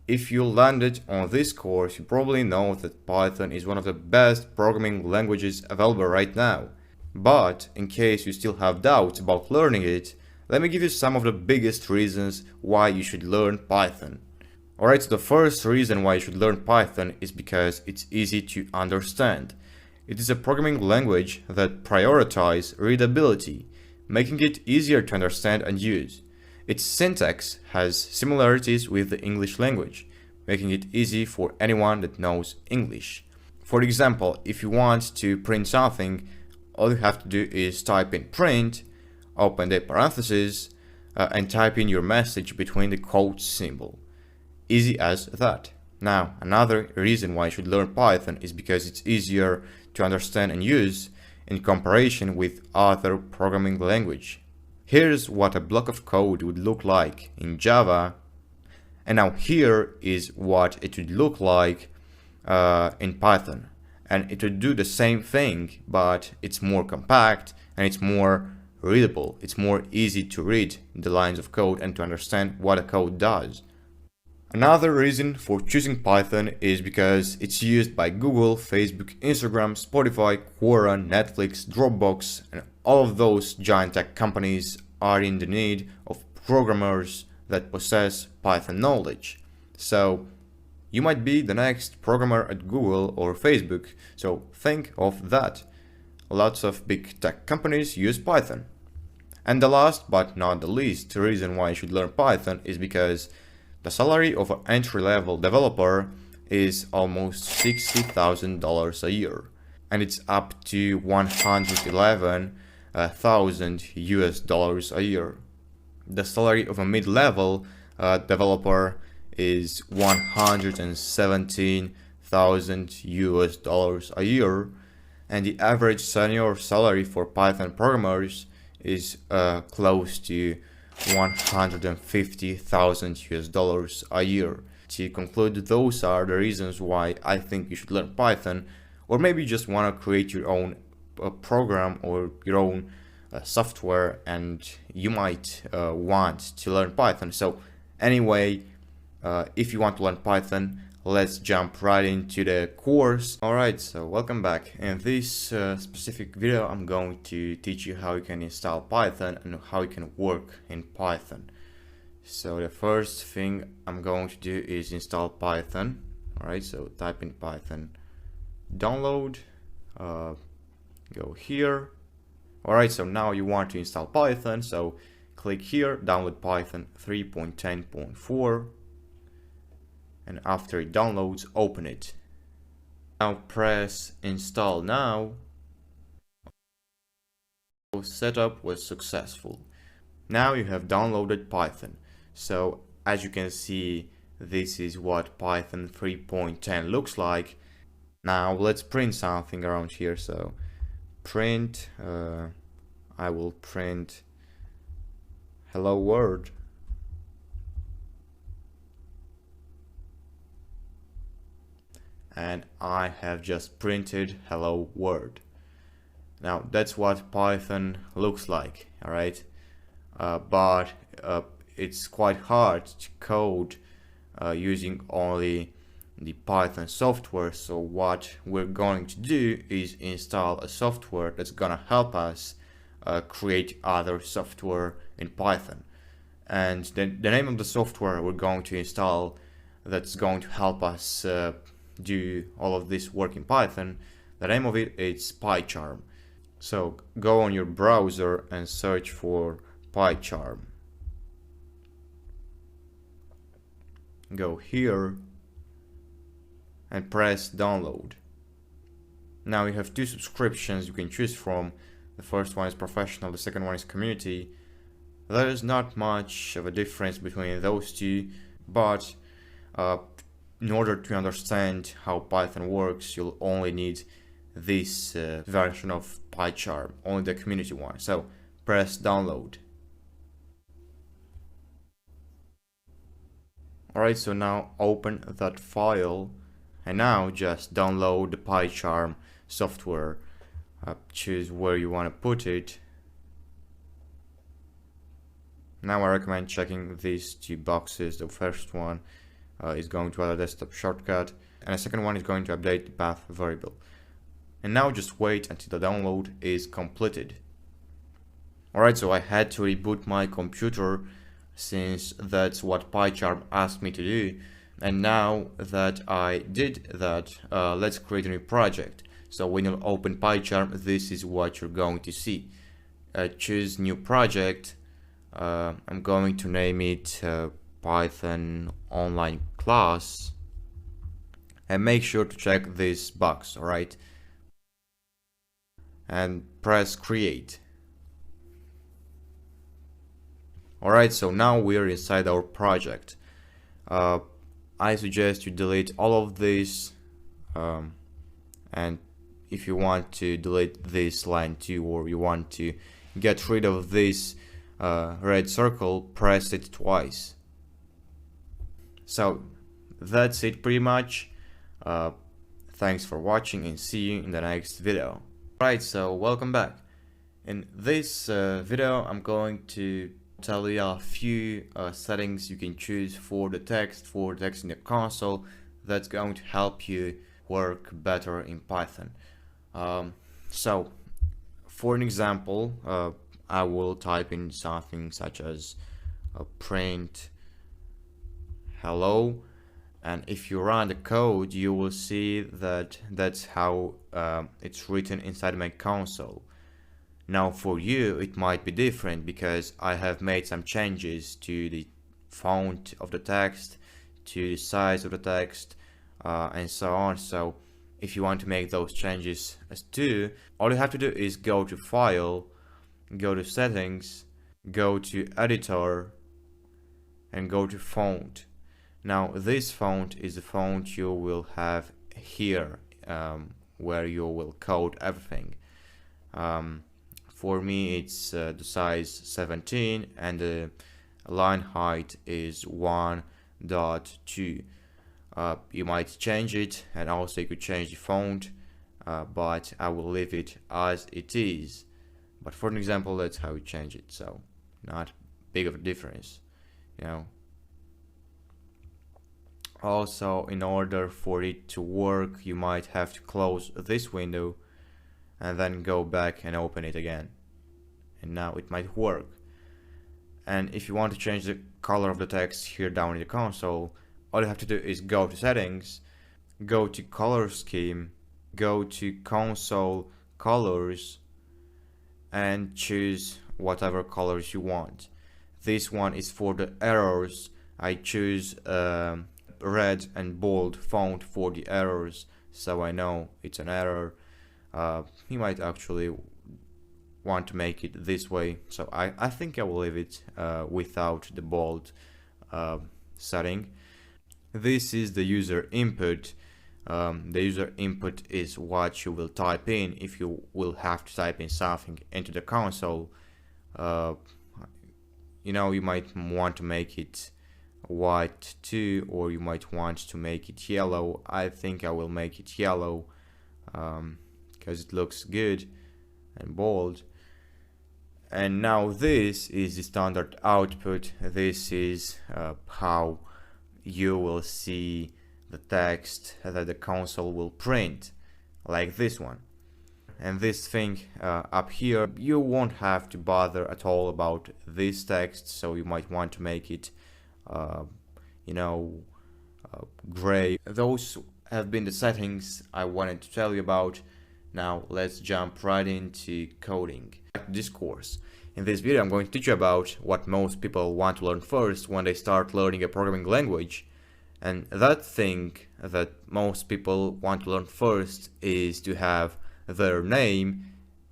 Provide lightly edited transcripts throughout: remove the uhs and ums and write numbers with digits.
If you landed on this course, you probably know that Python is one of the best programming languages available right now. But in case you still have doubts about learning it, let me give you some of the biggest reasons why you should learn Python. Alright, so the first reason why you should learn Python is because it's easy to understand. It is a programming language that prioritizes readability, making it easier to understand and use. Its syntax has similarities with the English language, making it easy for anyone that knows English. For example, if you want to print something, all you have to do is type in print, open the parentheses, and type in your message between the quote symbol. Easy as that. Now, another reason why you should learn Python is because it's easier to understand and use in comparison with other programming language. Here's what a block of code would look like in Java, and now here is what it would look like in Python. And it would do the same thing, but it's more compact and it's more readable. It's more easy to read the lines of code and to understand what a code does. Another reason for choosing Python is because it's used by Google, Facebook, Instagram, Spotify, Quora, Netflix, Dropbox, and all of those giant tech companies are in the need of programmers that possess Python knowledge. So you might be the next programmer at Google or Facebook, so think of that. Lots of big tech companies use Python. And the last but not the least reason why you should learn Python is because the salary of an entry-level developer is almost $60,000 a year, and it's up to 111,000 US dollars a year. The salary of a mid-level developer is 117,000 US dollars a year, and the average senior salary for Python programmers is close to 150,000 US dollars a year. To conclude, those are the reasons why I think you should learn Python, or maybe you just want to create your own program or your own software and you might want to learn Python. So anyway, if you want to learn Python, let's jump right into the course. Alright, so welcome back. In this specific video, I'm going to teach you how you can install Python and how you can work in Python. So the first thing I'm going to do is install Python. Alright, so type in Python, download, go here. Alright, so now you want to install Python, so click here, download Python 3.10.4. and after it downloads, open it. Now press install now. Setup was successful. Now you have downloaded Python. So as you can see, this is what Python 3.10 looks like. Now let's print something around here. So print, I will print hello world. And I have just printed hello world. Now that's what Python looks like, alright? But it's quite hard to code using only the Python software. So what we're going to do is install a software that's gonna help us create other software in Python. And then the name of the software we're going to install that's going to help us do all of this work in Python, the name of it is PyCharm. So go on your browser and search for PyCharm. Go here and press download. Now you have two subscriptions you can choose from. The first one is professional, the second one is community. There is not much of a difference between those two, but in order to understand how Python works, you'll only need this version of PyCharm, only the community one. So press download. Alright, so now open that file and now just download the PyCharm software. Choose where you want to put it. Now I recommend checking these two boxes. The first one, is going to add a desktop shortcut, and the second one is going to update the path variable. And now just wait until the download is completed. Alright, so I had to reboot my computer since that's what PyCharm asked me to do. And now that I did that, let's create a new project. So when you open PyCharm, this is what you're going to see. Choose new project. I'm going to name it Python online class, and make sure to check this box, alright? And press create. Alright, so now we're inside our project. I suggest you delete all of this, and if you want to delete this line too, or you want to get rid of this red circle, press it twice. So that's it pretty much. Thanks for watching, and see you in the next video. Right, so welcome back. In this video I'm going to tell you a few settings you can choose for the text in the console that's going to help you work better in Python. So for an example, I will type in something such as print hello, and if you run the code you will see that that's how it's written inside my console. Now for you it might be different, because I have made some changes to the font of the text, to the size of the text, and so on. So if you want to make those changes as too, all you have to do is go to File, go to Settings, go to Editor, and go to Font. Now this font is the font you will have here, where you will code everything. For me it's the size 17, and the line height is 1.2. You might change it, and also you could change the font, but I will leave it as it is. But for an example, that's how you change it, so not big of a difference, you know. Also, in order for it to work, you might have to close this window and then go back and open it again, and now it might work. And if you want to change the color of the text here down in the console, all you have to do is go to Settings, go to Color Scheme, go to Console Colors, and choose whatever colors you want. This one is for the errors. I choose red and bold font for the errors, so I know it's an error. You might actually want to make it this way, so I think I will leave it without the bold setting. This is the user input. The user input is what you will type in if you will have to type in something into the console. You know, you might want to make it white too, or you might want to make it yellow. I think I will make it yellow because it looks good and bold. And now this is the standard output. This is how you will see the text that the console will print, like this one. And this thing up here, you won't have to bother at all about this text, so you might want to make it you know, gray. Those have been the settings I wanted to tell you about. Now let's jump right into coding. This course. In this video I'm going to teach you about what most people want to learn first when they start learning a programming language. And that thing that most people want to learn first is to have their name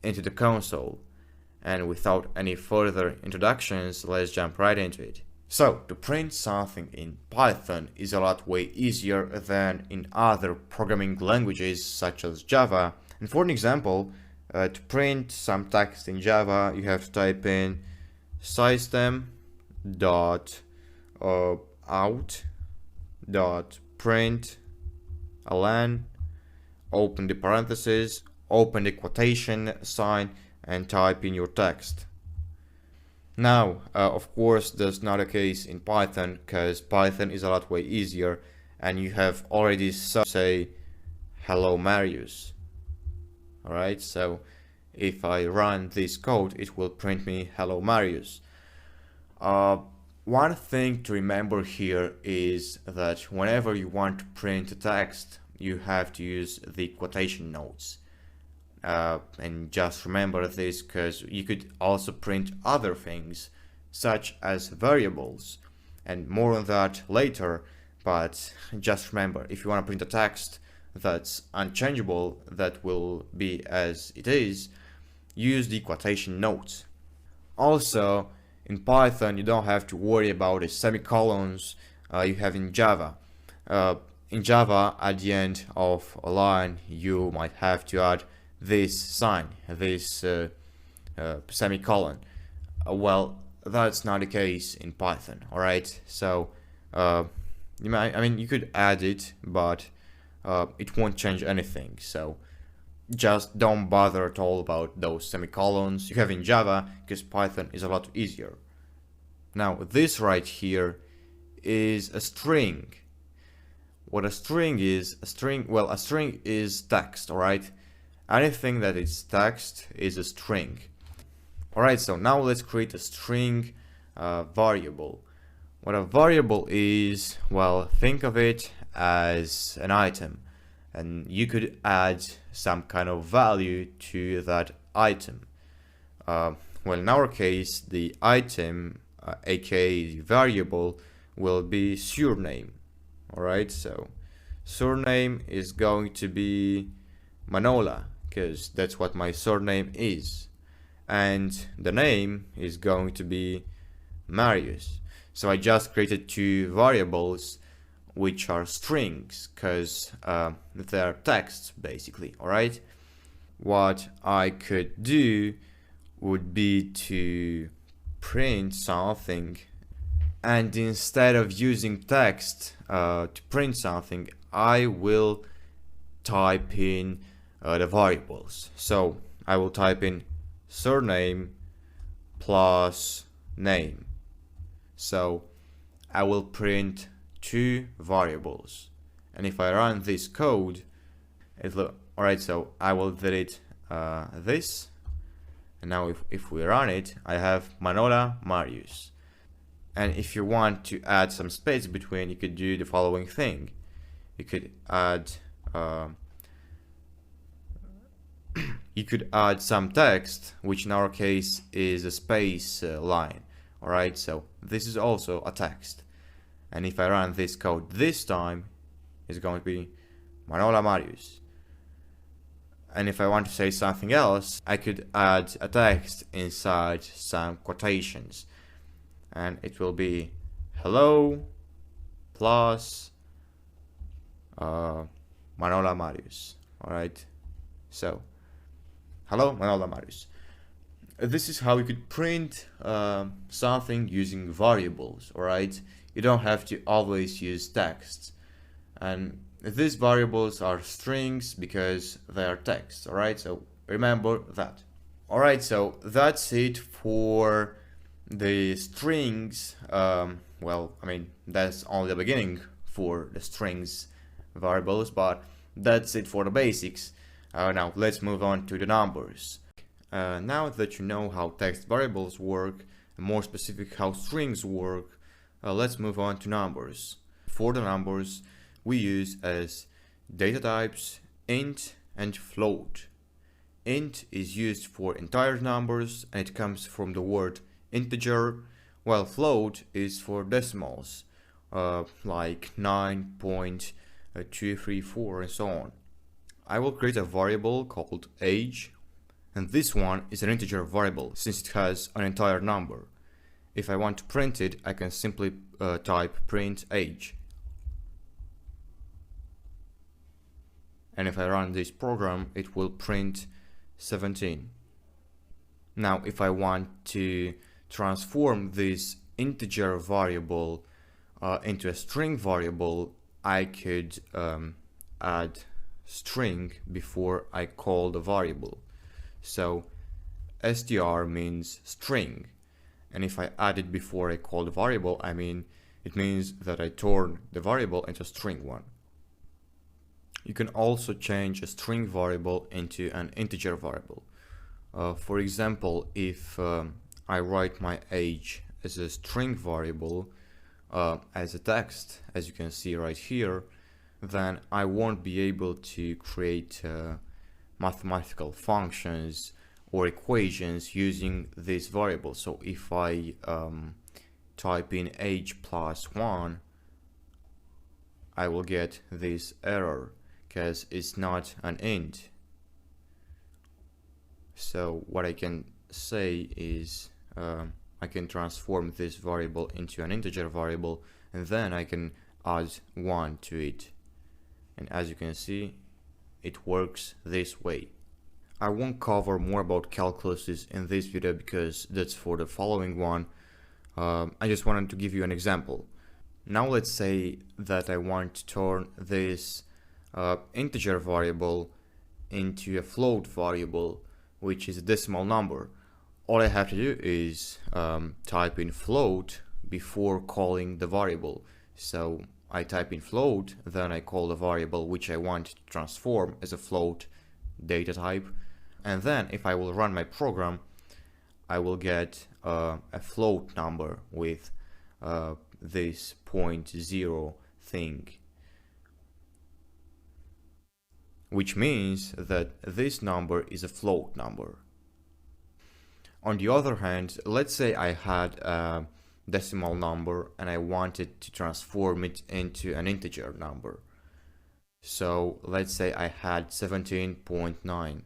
into the console. And without any further introductions, let's jump right into it. So, to print something in Python is a lot way easier than in other programming languages such as Java. And for an example, to print some text in Java, you have to type in system.out.println, open the parentheses, open the quotation sign, and type in your text. Now, of course, that's not a case in Python, because Python is a lot way easier, and you have already say hello Marius. Alright, so if I run this code, it will print me hello Marius. One thing to remember here is that whenever you want to print a text, you have to use the quotation notes. And just remember this, because you could also print other things such as variables, and more on that later. But just remember, if you want to print a text that's unchangeable, that will be as it is, use the quotation notes. Also, in Python you don't have to worry about the semicolons you have in Java. In Java, at the end of a line, you might have to add this sign, this semicolon. Well, that's not the case in Python. Alright, so you could add it, but it won't change anything. So just don't bother at all about those semicolons you have in Java, because Python is a lot easier. Now, this right here is a string. What a string is, a string is text, alright? Anything that is text is a string. Alright, so now let's create a string variable. What a variable is, well, think of it as an item, and you could add some kind of value to that item. Well, in our case, the item, aka the variable, will be surname. Alright, so surname is going to be Manola, because that's what my surname is, and the name is going to be Marius. So I just created two variables which are strings, because they're texts basically. Alright, what I could do would be to print something, and instead of using text to print something, I will type in the variables. So I will type in surname plus name. So I will print two variables, and if I run this code, alright, so I will delete this, and now if we run it, I have Manola Marius. And if you want to add some space between, you could do the following thing. You could add some text, which in our case is a space line. Alright, so this is also a text. And if I run this code this time, it's going to be Manola Marius. And if I want to say something else, I could add a text inside some quotations, and it will be hello plus Manola Marius. Alright, so hello Manola Marius. This is how you could print something using variables. Alright, you don't have to always use text, and these variables are strings because they are text. Alright, so remember that. Alright, so that's it for the strings. That's only the beginning for the strings variables, but that's it for the basics. Now let's move on to the numbers. Now that you know how text variables work, and more specific how strings work, let's move on to numbers. For the numbers, we use as data types int and float. Int is used for entire numbers, and it comes from the word integer, while float is for decimals, like 9.234 and so on. I will create a variable called age, and this one is an integer variable since it has an entire number. If I want to print it, I can simply type print age. And if I run this program, it will print 17. Now, if I want to transform this integer variable into a string variable, I could add string before I call the variable. So str means string, And if I add it before I call the variable, it means that I turn the variable into a string one. You can also change a string variable into an integer variable. For example, if I write my age as a string variable as a text, as you can see right here, then I won't be able to create mathematical functions or equations using this variable. So if I type in age plus 1, I will get this error because it's not an int. So what I can say is I can transform this variable into an integer variable, and then I can add 1 to it. And as you can see, it works this way. I won't cover more about calculuses in this video because that's for the following one. I just wanted to give you an example. Now let's say that I want to turn this integer variable into a float variable, which is a decimal number. All I have to do is type in float before calling the variable. So I type in float, then I call the variable which I want to transform as a float data type, and then if I will run my program, I will get a float number with this 0.0 thing, which means that this number is a float number. On the other hand, let's say I had a decimal number and I wanted to transform it into an integer number. So let's say I had 17.9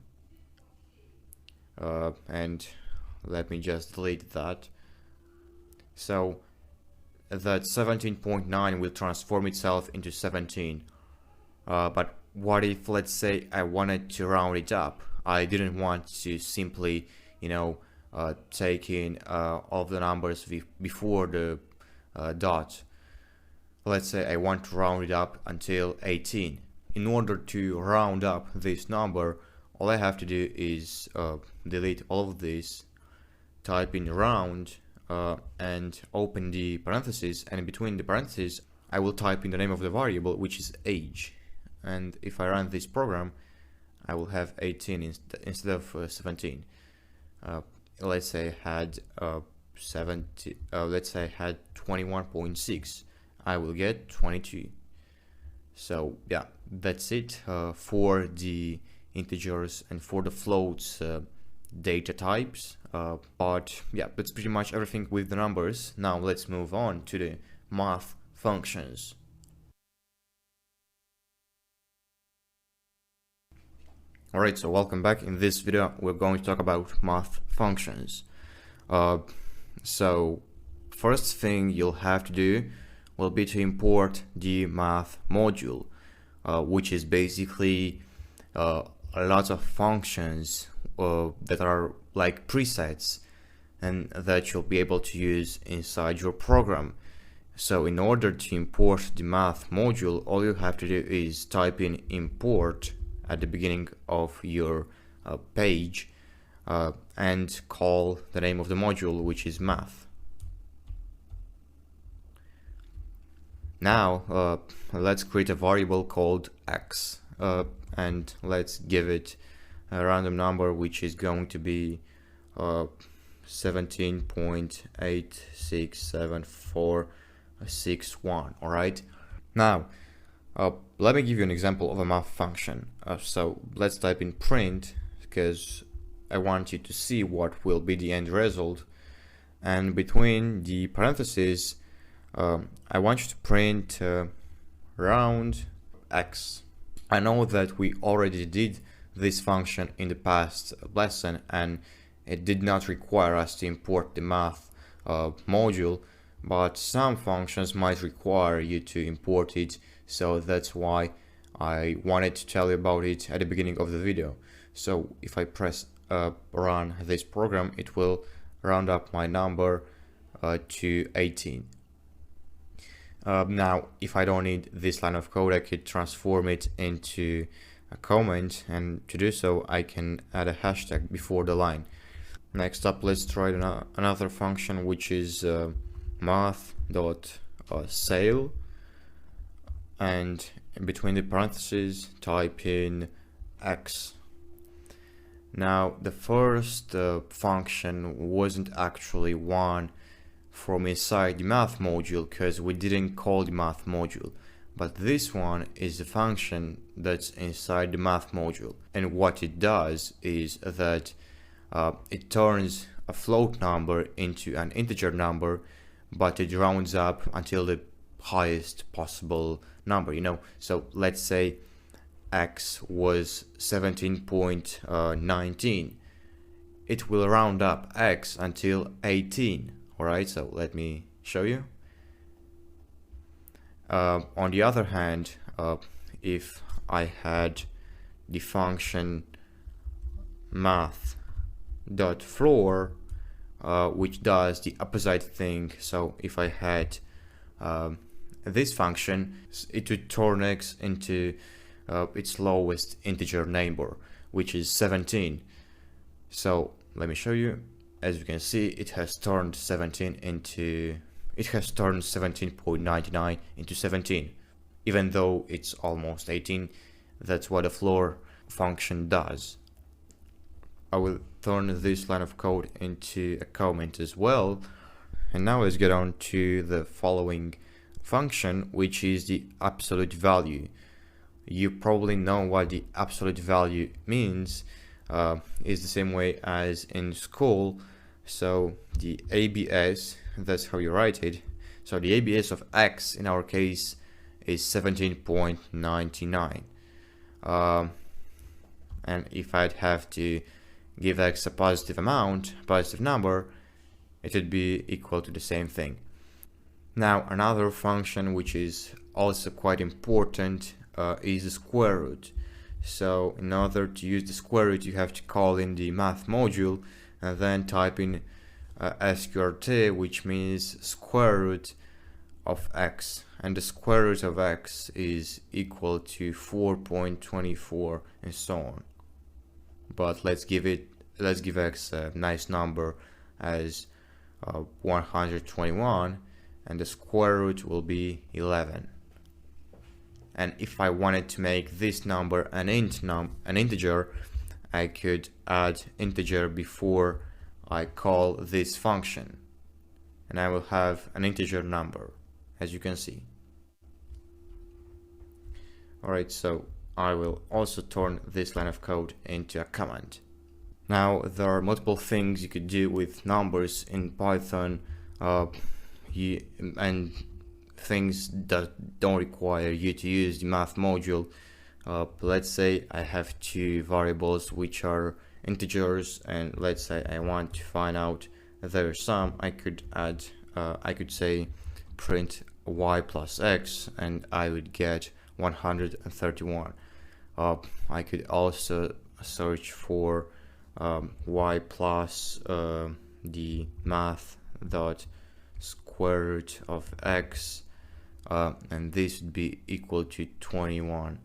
and let me just delete that. So that 17.9 will transform itself into 17. But what if, let's say, I wanted to round it up? I didn't want to simply, take in all the numbers before the dot. Let's say I want to round it up until 18. In order to round up this number, all I have to do is delete all of this, type in round, and open the parentheses, and in between the parentheses I will type in the name of the variable, which is age. And if I run this program, I will have 18 instead of 17. Let's say I had 21.6. I will get 22. So yeah, that's it for the integers and for the floats data types. But yeah, that's pretty much everything with the numbers. Now let's move on to the math functions. Alright, so welcome back. In this video we're going to talk about math functions. So first thing you'll have to do will be to import the math module, which is basically a lot of functions that are like presets and that you'll be able to use inside your program. So in order to import the math module, all you have to do is type in import at the beginning of your page and call the name of the module, which is math. Now let's create a variable called x and let's give it a random number, which is going to be 17.867461. all right. Now let me give you an example of a math function. So let's type in print because I want you to see what will be the end result, and between the parentheses I want you to print round x. I know that we already did this function in the past lesson and it did not require us to import the math module, but some functions might require you to import it, so that's why I wanted to tell you about it at the beginning of the video. So if I press run this program, it will round up my number to 18. Now if I don't need this line of code, I could transform it into a comment, and to do so I can add a hashtag before the line. Next up, let's try another function, which is math.sale, and in between the parentheses type in x. Now the first function wasn't actually one from inside the math module because we didn't call the math module, but this one is a function that's inside the math module, and what it does is that it turns a float number into an integer number, but it rounds up until the highest possible number, so let's say x was 17.19. It will round up x until 18. Alright, so let me show you. On the other hand, if I had the function math.floor, which does the opposite thing, so if I had this function, it would turn x into its lowest integer number, which is 17. So let me show you. As you can see, it has turned 17.99 into 17, even though it's almost 18. That's what a floor function does. I will turn this line of code into a comment as well. And now let's get on to the following function, which is the absolute value. You probably know what the absolute value means. Is the same way as in school. So the ABS, that's how you write it. So the ABS of x in our case is 17.99. And if I'd have to give x a positive number, it would be equal to the same thing. Now another function which is also quite important is the square root. So in order to use the square root, you have to call in the math module and then type in sqrt, which means square root of x, and the square root of x is equal to 4.24 and so on. But let's give x a nice number as 121, and the square root will be 11. And if I wanted to make this number an integer, I could add integer before I call this function, and I will have an integer number, as you can see. Alright, so I will also turn this line of code into a comment. Now there are multiple things you could do with numbers in Python, and things that don't require you to use the math module. Let's say I have two variables which are integers, and let's say I want to find out their sum. I could say print y plus x, and I would get 131. I could also search for y plus the math dot square root of x, and this would be equal to 21.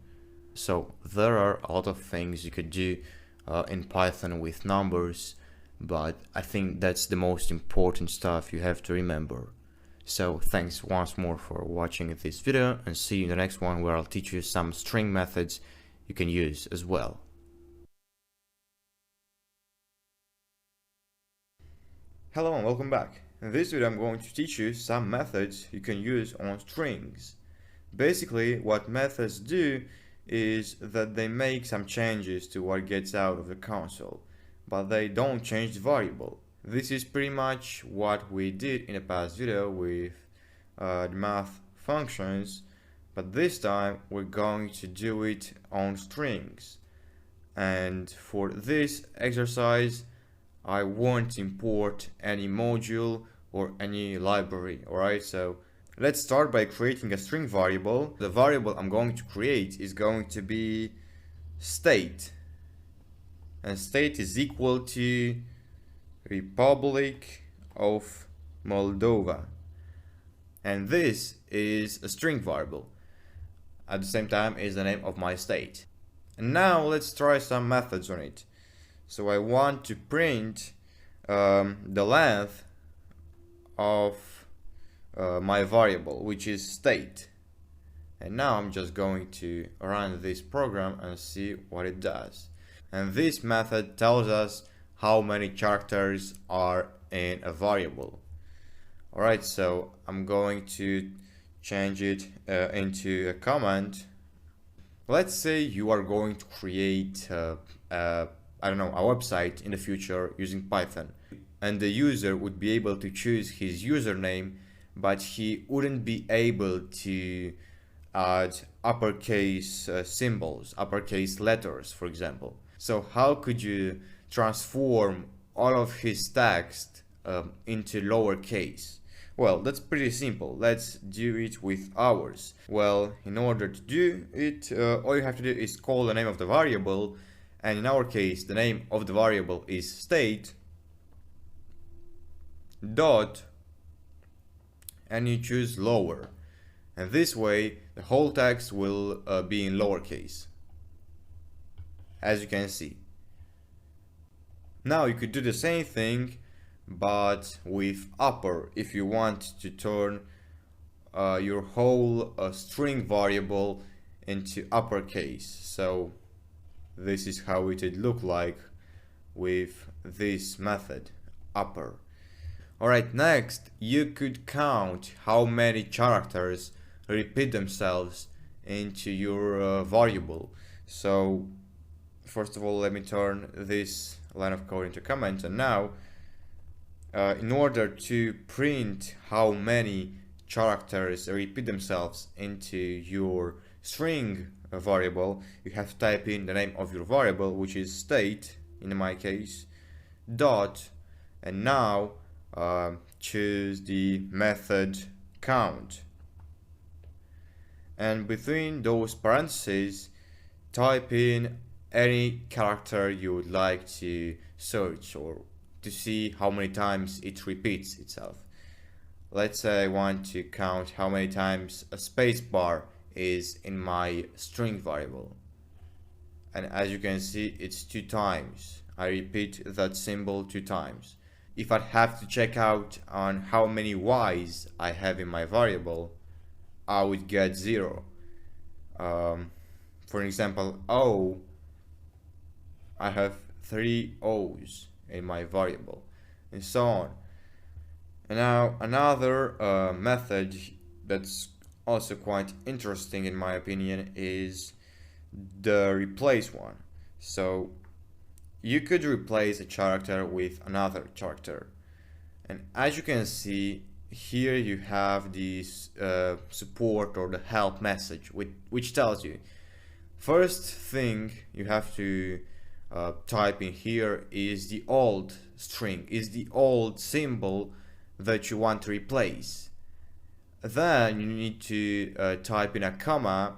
So there are a lot of things you could do in Python with numbers, but I think that's the most important stuff you have to remember. So thanks once more for watching this video, and see you in the next one, where I'll teach you some string methods you can use as well. Hello and welcome back. In this video I'm going to teach you some methods you can use on strings. Basically what methods do is that they make some changes to what gets out of the console, but they don't change the variable. This is pretty much what we did in a past video with the math functions, but this time we're going to do it on strings. And for this exercise I won't import any module or any library. Alright, so let's start by creating a string variable. The variable I'm going to create is going to be state, and state is equal to Republic of Moldova, and this is a string variable. At the same time is the name of my state. And now let's try some methods on it. So I want to print the length of my variable, which is state. And now I'm just going to run this program and see what it does. And this method tells us how many characters are in a variable. Alright, so I'm going to change it into a command. Let's say you are going to create I don't know, a website in the future using Python, and the user would be able to choose his username, but he wouldn't be able to add uppercase symbols, uppercase letters, for example. So how could you transform all of his text into lowercase? Well, that's pretty simple. Let's do it with ours. Well, in order to do it, all you have to do is call the name of the variable, and in our case, the name of the variable is state dot, and you choose lower. And this way, the whole text will be in lowercase, as you can see. Now you could do the same thing, but with upper, if you want to turn your whole string variable into uppercase. So this is how it would look like with this method, upper. Alright, next, you could count how many characters repeat themselves into your variable. So first of all, let me turn this line of code into comment, and now in order to print how many characters repeat themselves into your string variable, you have to type in the name of your variable, which is state in my case, dot, and now choose the method count, and between those parentheses type in any character you would like to search or to see how many times it repeats itself. Let's say I want to count how many times a space bar is in my string variable, and as you can see, it's 2 times. I repeat that symbol 2 times. If I have to check out on how many y's I have in my variable, I would get 0. For example, O, I have 3 O's in my variable, and so on. And now another method that's also quite interesting in my opinion is the replace one. So you could replace a character with another character, and as you can see here, you have this support or the help message which tells you first thing you have to type in here is the old string, is the old symbol that you want to replace. Then you need to type in a comma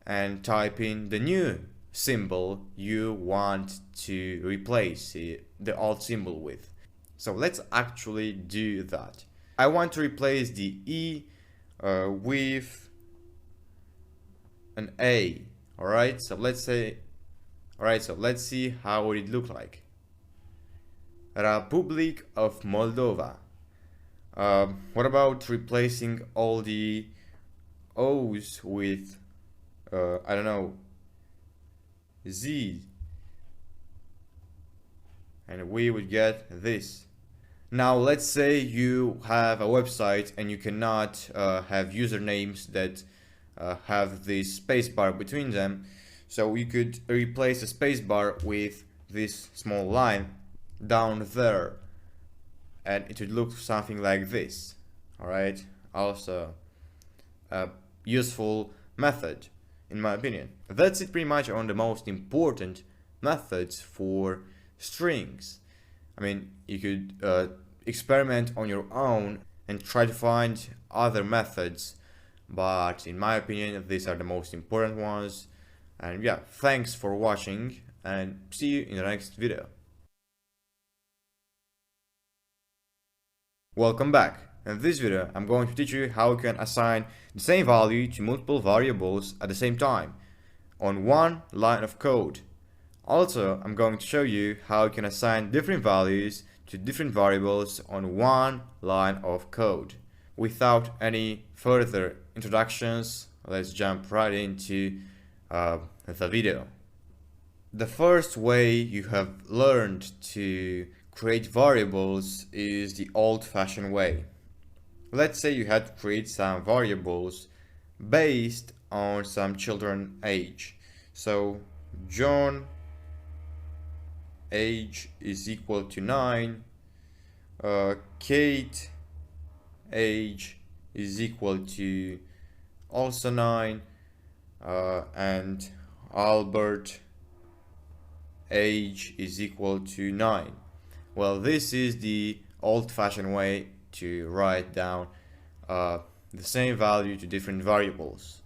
and type in the new symbol you want to replace the old symbol with. So let's actually do that. I want to replace the E with an A. Alright, so let's see how it look like. Republic of Moldova. What about replacing all the O's with I don't know, Z, and we would get this. Now let's say you have a website and you cannot have usernames that have this spacebar between them, so you could replace a spacebar with this small line down there, and it would look something like this. Alright, also a useful method in my opinion. That's it pretty much on the most important methods for strings. I mean, you could experiment on your own and try to find other methods, but in my opinion these are the most important ones. And yeah, thanks for watching, and see you in the next video. Welcome back. In this video I'm going to teach you how you can assign the same value to multiple variables at the same time on one line of code. Also, I'm going to show you how you can assign different values to different variables on one line of code. Without any further introductions, let's jump right into the video. The first way you have learned to create variables is the old-fashioned way. Let's say you had to create some variables based on some children age. So John age is equal to 9, Kate age is equal to also 9, and Albert age is equal to 9. Well, this is the old-fashioned way to write down the same value to different variables.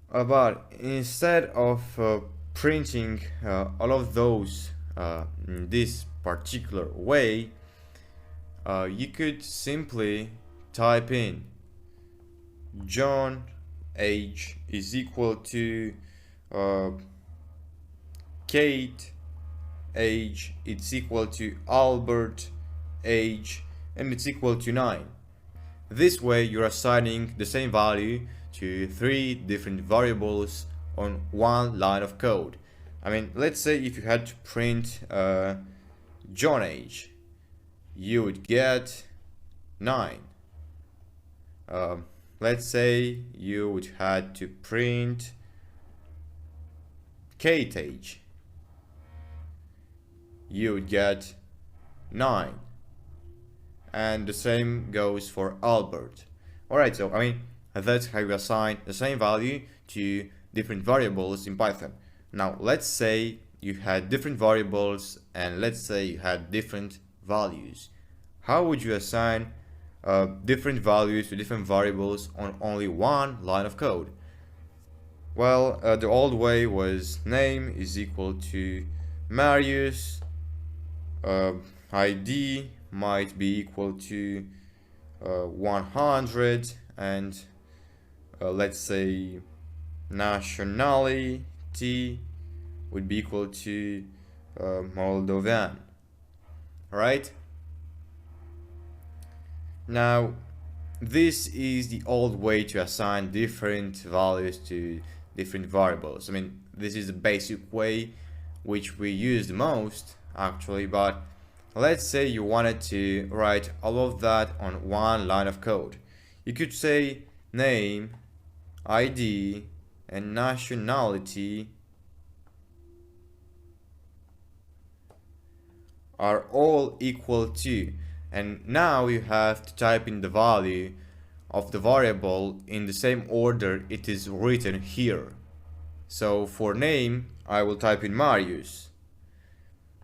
But instead of printing all of those in this particular way, you could simply type in John age is equal to Kate age, it's equal to Albert age, and it's equal to 9. This way you're assigning the same value to 3 different variables on one line of code. I mean, let's say if you had to print John age, you would get 9. Let's say you would had to print Kate age, you would get 9. And the same goes for Albert. Alright, so I mean, that's how you assign the same value to different variables in Python. Now, let's say you had different variables and let's say you had different values. How would you assign different values to different variables on only one line of code? Well, the old way was name is equal to Marius, ID might be equal to 100, and let's say nationality would be equal to Moldovan. Alright? Now, this is the old way to assign different values to different variables. I mean, this is the basic way which we use the most actually, but let's say you wanted to write all of that on one line of code. You could say name, ID, and nationality are all equal to, and now you have to type in the value of the variable in the same order it is written here. So for name, I will type in Marius.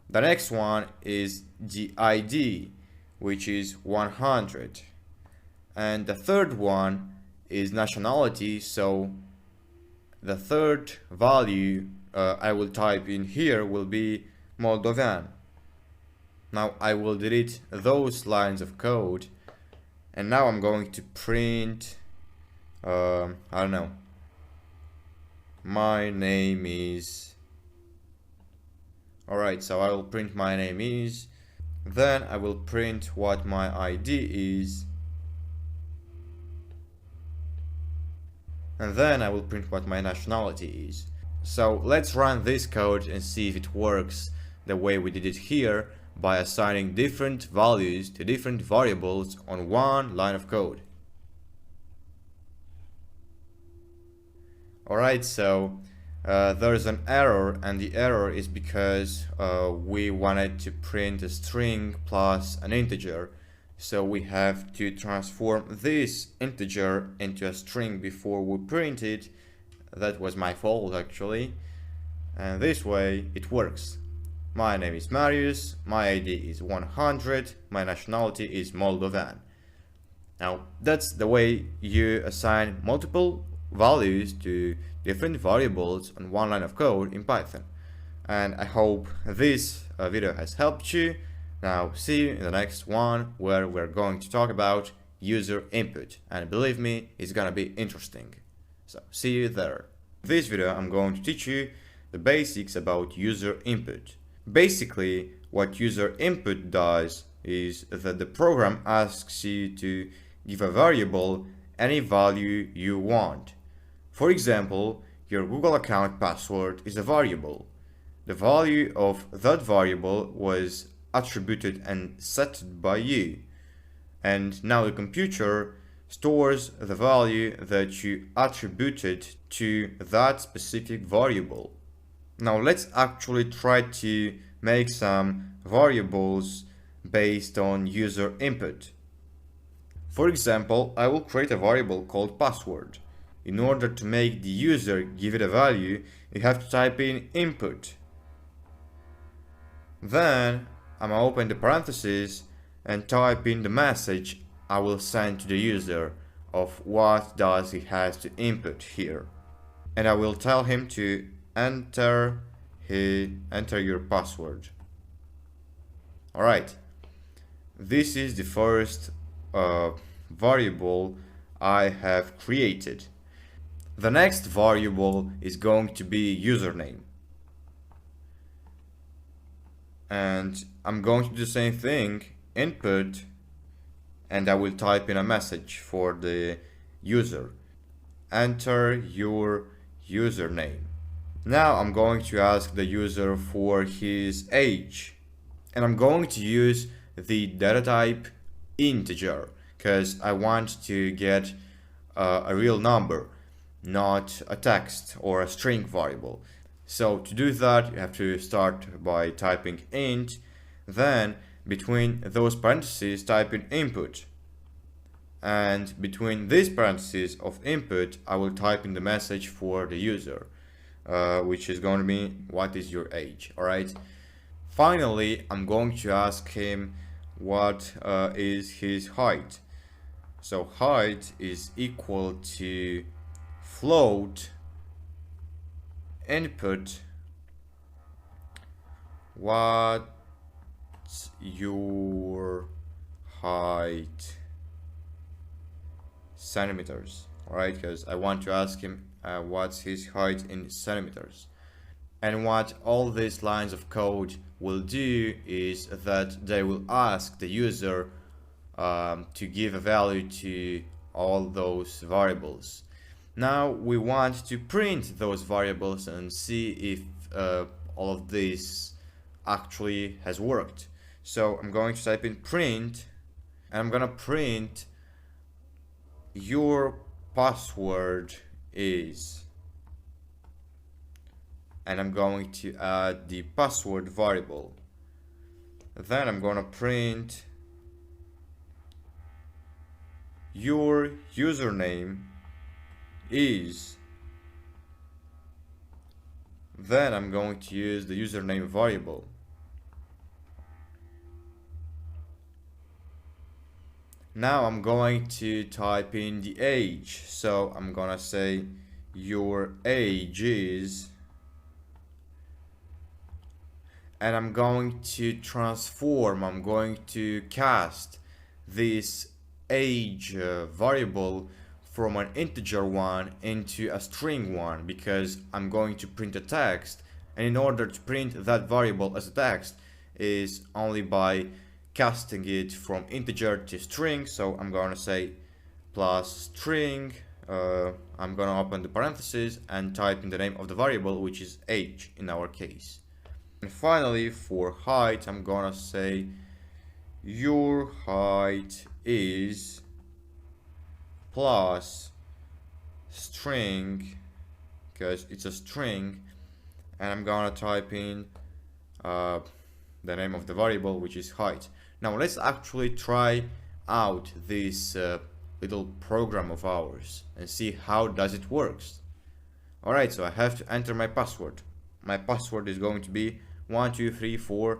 The next one is the ID, which is 100. And the third one is nationality, so the third value I will type in here will be Moldovan. Now I will delete those lines of code, and now I'm going to print, I don't know, my name is. Alright, so I will print my name is, then I will print what my ID is, and then I will print what my nationality is. So let's run this code and see if it works the way we did it here by assigning different values to different variables on one line of code. Alright, so there's an error, and the error is because we wanted to print a string plus an integer, so we have to transform this integer into a string before we print it. That was my fault actually, and this way it works. My name is Marius, my ID is 100, my nationality is Moldovan. Now that's the way you assign multiple values to different variables on one line of code in Python. And I hope this video has helped you. Now see you in the next one, where we're going to talk about user input, and believe me, it's gonna be interesting. So see you there. In this video I'm going to teach you the basics about user input. Basically, what user input does is that the program asks you to give a variable any value you want. For example, your Google account password is a variable. The value of that variable was attributed and set by you. And now the computer stores the value that you attributed to that specific variable. Now let's actually try to make some variables based on user input. For example, I will create a variable called password. In order to make the user give it a value, you have to type in input. Then I'm gonna open the parentheses and type in the message I will send to the user of what does he has to input here. And I will tell him to enter your password. Alright, this is the first variable I have created. The next variable is going to be username. And I'm going to do the same thing, input, and I will type in a message for the user. Enter your username. Now I'm going to ask the user for his age. And I'm going to use the data type integer because I want to get a real number, not a text or a string variable. So to do that, you have to start by typing int, then between those parentheses type in input, and between these parentheses of input I will type in the message for the user, which is going to be what is your age. Alright, finally I'm going to ask him what is his height. So height is equal to float input what's your height centimeters. Alright, because I want to ask him what's his height in centimeters. And what all these lines of code will do is that they will ask the user to give a value to all those variables. Now we want to print those variables and see if all of this actually has worked. So I'm going to type in print, and I'm gonna print your password is, and I'm going to add the password variable. Then I'm gonna print your username is, then I'm going to use the username variable. Now I'm going to type in the age, so I'm gonna say your age is, and I'm going to transform, I'm going to cast this age variable from an integer one into a string one, because I'm going to print a text, and in order to print that variable as a text is only by casting it from integer to string. So I'm gonna say plus string, I'm gonna open the parentheses and type in the name of the variable, which is age in our case. And finally for height, I'm gonna say your height is plus string, because it's a string, and I'm gonna type in the name of the variable, which is height. Now let's actually try out this little program of ours and see how does it works. Alright, so I have to enter my password. My password is going to be 1234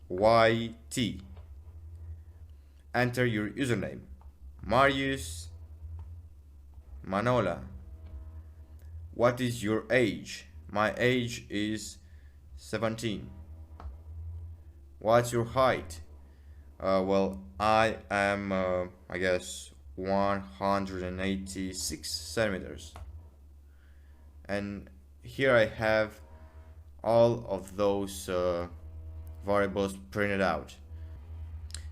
YT. Enter your username. Marius Manola. What is your age? My age is 17. What's your height? Well, I am, I guess, 186 centimeters. And here I have all of those variables printed out.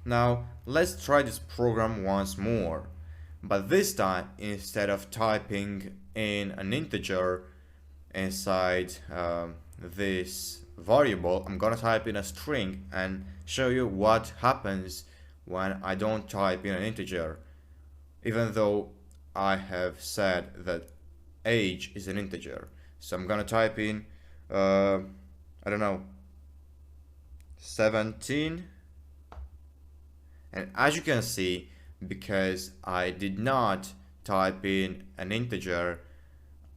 Now let's try this program once more, but this time instead of typing in an integer inside this variable, I'm gonna type in a string and show you what happens when I don't type in an integer, even though I have said that age is an integer. So I'm gonna type in I don't know, 17, and as you can see, because I did not type in an integer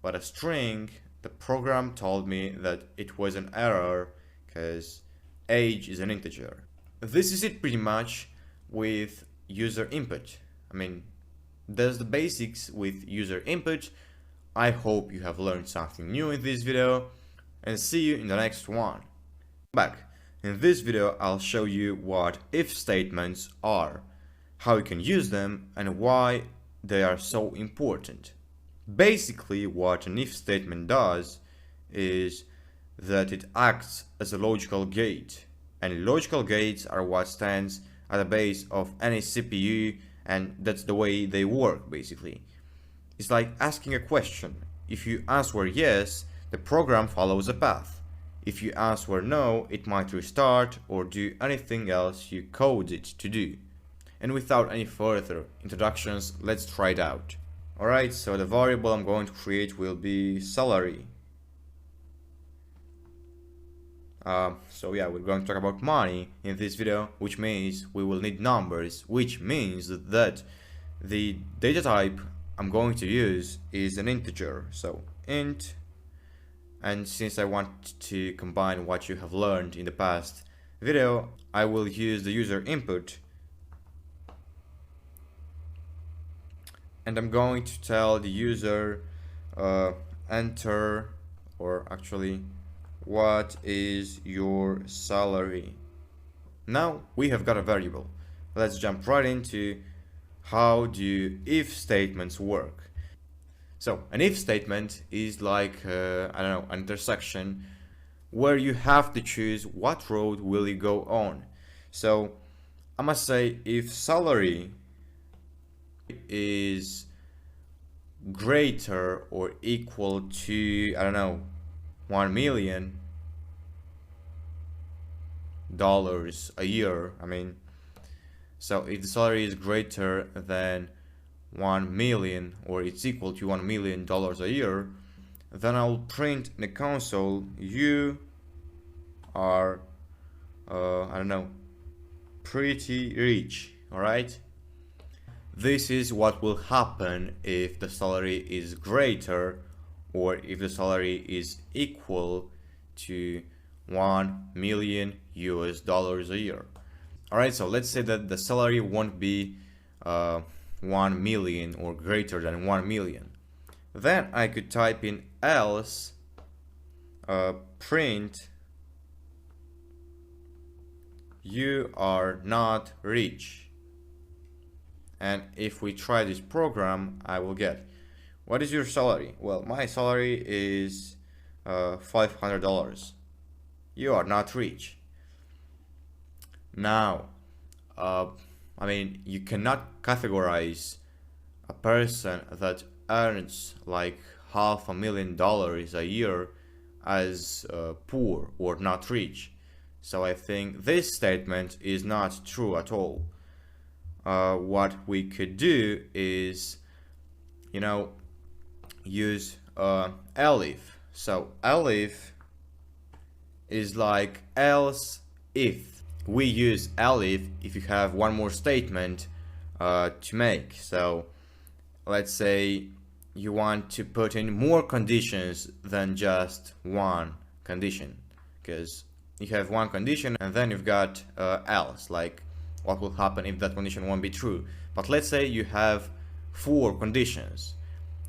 but a string, the program told me that it was an error because age is an integer. This is it pretty much with user input. I mean, that's the basics with user input. I hope you have learned something new in this video, and see you in the next one. Back. In this video I'll show you what if statements are, how you can use them, and why they are so important. Basically what an if statement does is that it acts as a logical gate, and logical gates are what stands at the base of any CPU, and that's the way they work basically. It's like asking a question. If you answer yes, the program follows a path. If you answer no, it might restart or do anything else you code it to do. And without any further introductions, let's try it out. Alright, so the variable I'm going to create will be salary. So yeah, we're going to talk about money in this video, which means we will need numbers, which means that the data type I'm going to use is an integer. So int. And since I want to combine what you have learned in the past video, I will use the user input. And I'm going to tell the user enter, or actually, what is your salary? Now we have got a variable. Let's jump right into how do if statements work. So an if statement is like, I don't know, an intersection where you have to choose what road will you go on. So I must say if salary is greater or equal to, I don't know, $1 million a year, I mean, so if the salary is greater than 1 million, or it's equal to $1 million a year, then I'll print in the console you are I don't know, pretty rich. Alright, this is what will happen if the salary is greater or if the salary is equal to $1 million a year. Alright, so let's say that the salary won't be 1 million or greater than 1 million. Then I could type in else print you are not rich. And if we try this program, I will get, what is your salary? Well, my salary is $500. You are not rich. Now I mean, you cannot categorize a person that earns like $500,000 a year as poor or not rich. So I think this statement is not true at all. What we could do is, you know, use elif. So elif is like else if. We use elif if you have one more statement to make. So let's say you want to put in more conditions than just one condition, because you have one condition and then you've got else, like what will happen if that condition won't be true. But let's say you have 4 conditions,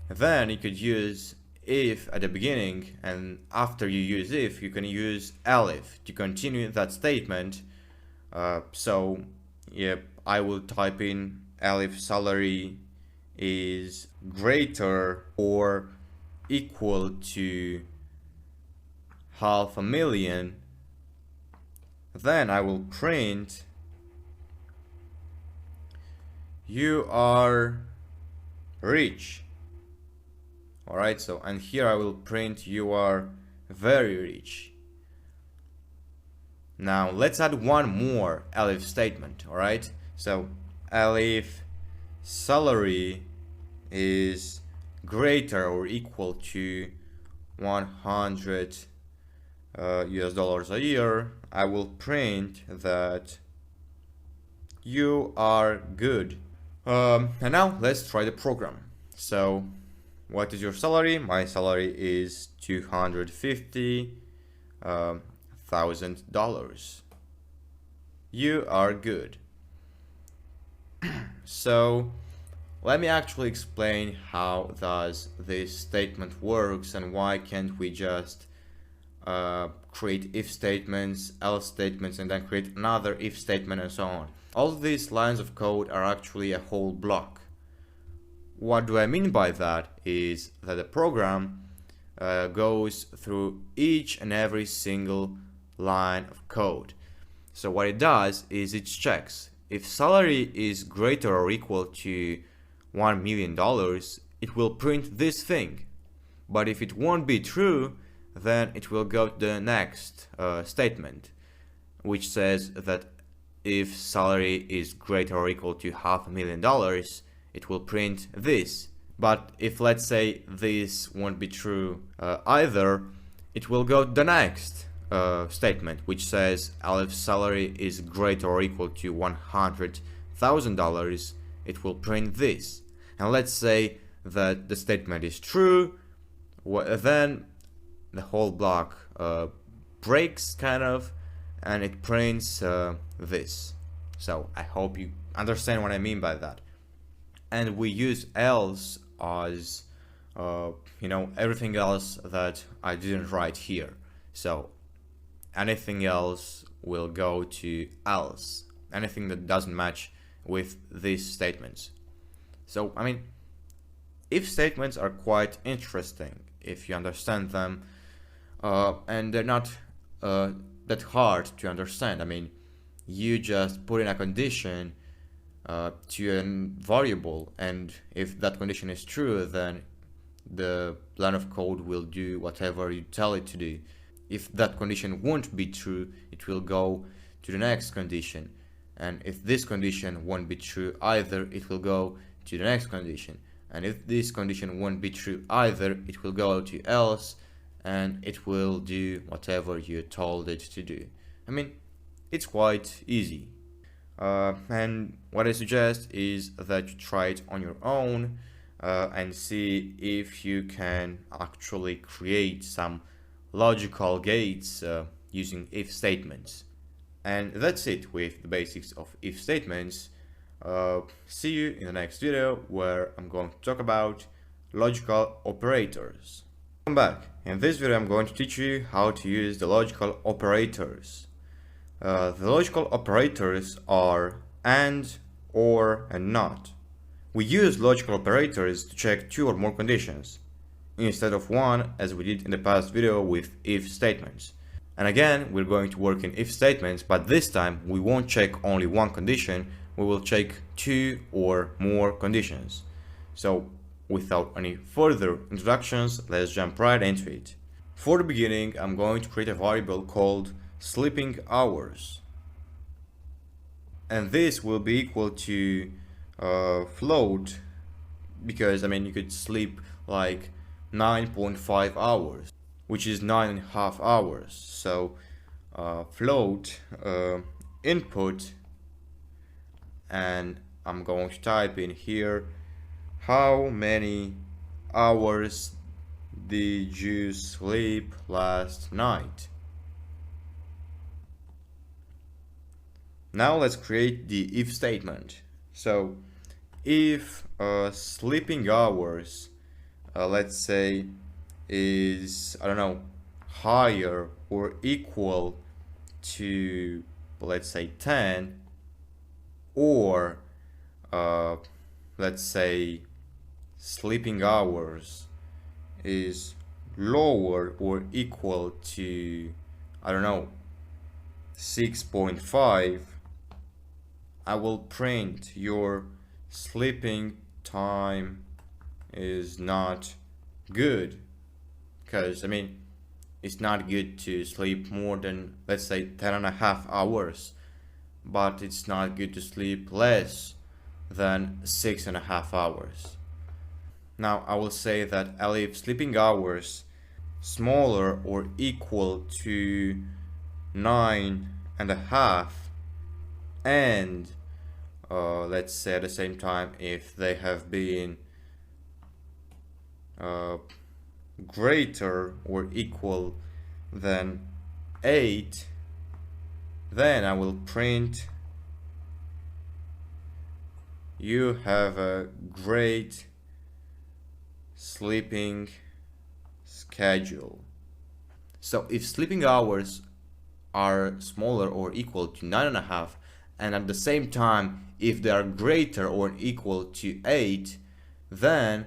then you could use if at the beginning, and after you use if, you can use elif to continue that statement. So yeah, I will type in elif salary is greater or equal to $500,000, Then I will print you are rich. Alright, so and here I will print you are very rich. Now let's add one more elif statement. Alright, so elif salary is greater or equal to 100 US dollars a year. I will print that you are good. And now let's try the program. So what is your salary? My salary is $250,000. You are good. So let me actually explain how does this statement works and why can't we just create if statements, else statements, and then create another if statement and so on. All of these lines of code are actually a whole block. What do I mean by that is that the program goes through each and every single line of code. So what it does is it checks if salary is greater or equal to $1 million, it will print this thing. But if it won't be true, then it will go to the next statement, which says that if salary is greater or equal to $500,000, it will print this. But if, let's say, this won't be true either, it will go to the next statement, which says elif salary is greater or equal to $100,000, it will print this. And let's say that the statement is true, then the whole block breaks kind of, and it prints this. So I hope you understand what I mean by that. And we use else as everything else that I didn't write here. So anything else will go to else, anything that doesn't match with these statements. So I mean, if statements are quite interesting if you understand them, and they're not that hard to understand. I mean, you just put in a condition to a variable, and if that condition is true, then the line of code will do whatever you tell it to do. If that condition won't be true, it will go to the next condition, and if this condition won't be true either, it will go to the next condition, and if this condition won't be true either, it will go to else, and it will do whatever you told it to do. I mean, it's quite easy. And what I suggest is that you try it on your own and see if you can actually create some logical gates using if statements. And that's it with the basics of if statements. See you in the next video where I'm going to talk about logical operators. Welcome back. In this video I'm going to teach you how to use the logical operators. The logical operators are and, or, and not. We use logical operators to check two or more conditions, instead of one as we did in the past video with if statements. And again, we're going to work in if statements, but this time we won't check only one condition, we will check two or more conditions. So without any further introductions, let's jump right into it. For the beginning, I'm going to create a variable called sleeping hours, and this will be equal to float, because I mean you could sleep like 9.5 hours, which is 9.5 hours. So float input, and I'm going to type in here how many hours did you sleep last night. Now let's create the if statement. So if sleeping hours, let's say, is, I don't know, higher or equal to, let's say, 10, or let's say sleeping hours is lower or equal to, I don't know, 6.5, I will print your sleeping time is not good. Because, I mean, it's not good to sleep more than, let's say, 10.5 hours. But it's not good to sleep less than 6.5 hours. Now, I will say that if sleeping hours smaller or equal to 9.5, and let's say at the same time if they have been greater or equal than 8, then I will print you have a great sleeping schedule. So if sleeping hours are smaller or equal to 9.5, and at the same time if they are greater or equal to 8, then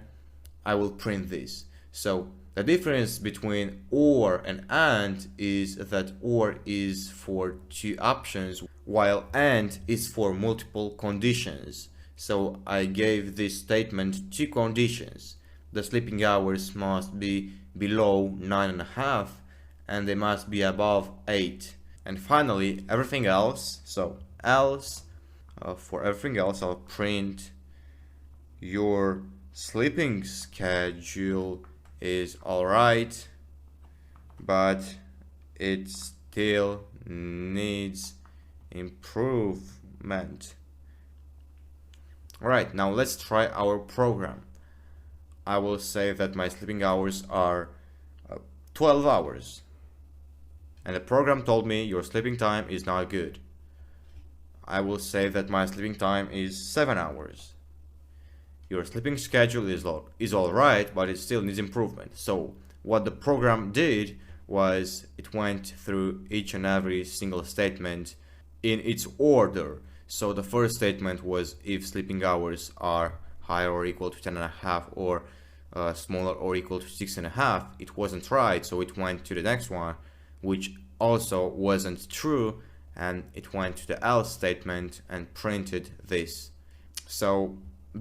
I will print this. So the difference between or and is that or is for two options while and is for multiple conditions. So I gave this statement two conditions. The sleeping hours must be below 9.5 and they must be above 8. And finally, everything else, so else, for everything else I'll print your sleeping schedule is alright, but it still needs improvement. Alright, now let's try our program. I will say that my sleeping hours are 12 hours. And the program told me your sleeping time is not good. I will say that my sleeping time is 7 hours. Your sleeping schedule is alright, but it still needs improvement. So what the program did was it went through each and every single statement in its order. So the first statement was if sleeping hours are higher or equal to 10.5 or smaller or equal to 6.5, it wasn't right, so it went to the next one, which also wasn't true, and it went to the else statement and printed this. So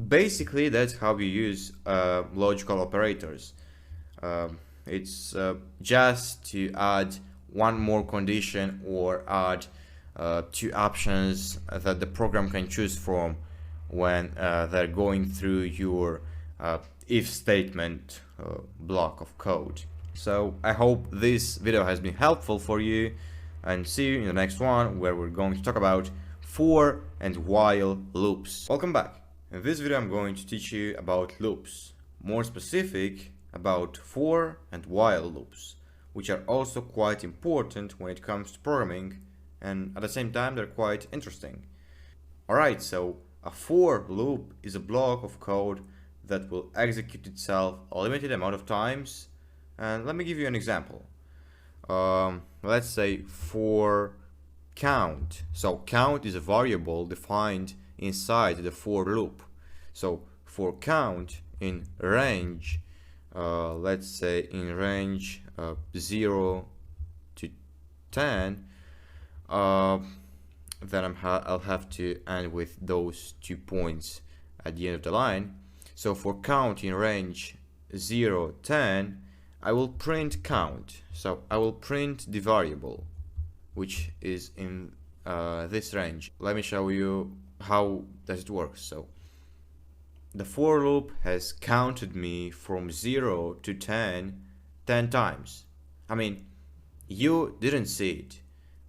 basically that's how you use logical operators. It's just to add one more condition or add two options that the program can choose from when they're going through your if statement block of code. So I hope this video has been helpful for you, and see you in the next one where we're going to talk about for and while loops. Welcome back. In this video I'm going to teach you about loops, more specific about for and while loops, which are also quite important when it comes to programming, and at the same time they're quite interesting. Alright, so a for loop is a block of code that will execute itself a limited amount of times. And let me give you an example. Let's say for count. So count is a variable defined inside the for loop. So for count in range, let's say in range 0 to 10, then I'll have to end with those 2 points at the end of the line. So for count in range 0, 10, I will print count. So I will print the variable which is in this range. Let me show you how does it work. So the for loop has counted me from 0 to 10 times. I mean, you didn't see it,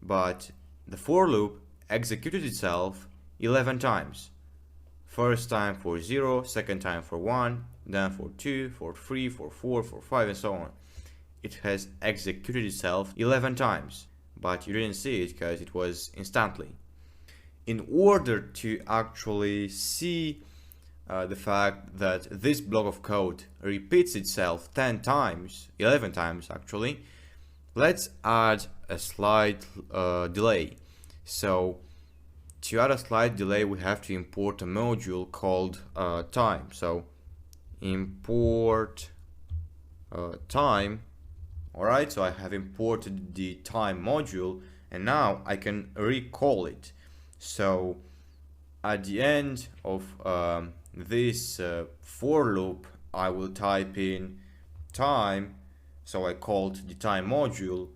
but the for loop executed itself 11 times. First time for 0, second time for 1, then for 2, for 3, for 4, for 5, and so on. It has executed itself 11 times, but you didn't see it because it was instantly. In order to actually see the fact that this block of code repeats itself 10 times, 11 times actually, let's add a slight delay. So to add a slight delay, we have to import a module called time. So import time. Alright, so I have imported the time module, and now I can recall it. So at the end of this for loop, I will type in time, so I called the time module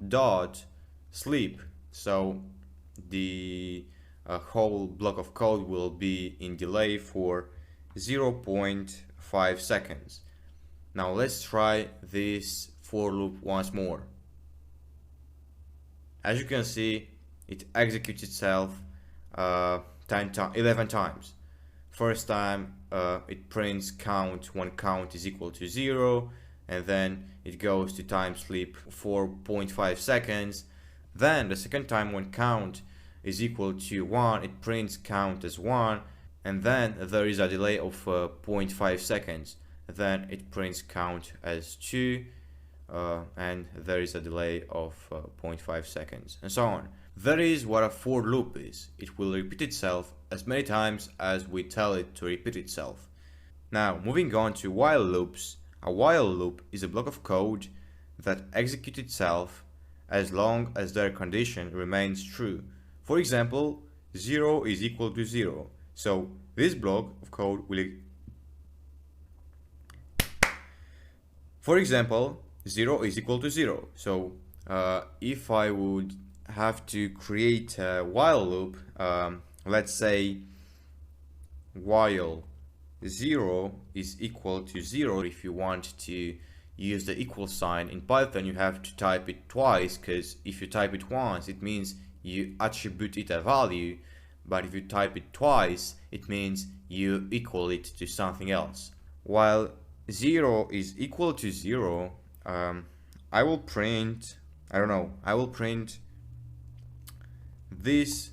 dot sleep. So the whole block of code will be in delay for 0.5 seconds. Now let's try this for loop once more. As you can see, it executes itself 11 times. First time it prints count when count is equal to 0, and then it goes to time sleep 4.5 seconds. Then the second time when count is equal to 1, it prints count as 1, and then there is a delay of 0.5 seconds. Then it prints count as 2, and there is a delay of 0.5 seconds, and so on. That is what a for loop is. It will repeat itself as many times as we tell it to repeat itself. Now, moving on to while loops. A while loop is a block of code that executes itself as long as their condition remains true. For example, 0 is equal to 0. So this block of code will... For example, 0 is equal to 0. So if I would have to create a while loop, let's say while 0 is equal to 0. If you want to use the equal sign in Python, you have to type it twice, because if you type it once, it means you attribute it a value, but if you type it twice, it means you equal it to something else. While 0 is equal to 0, I will print, I will print this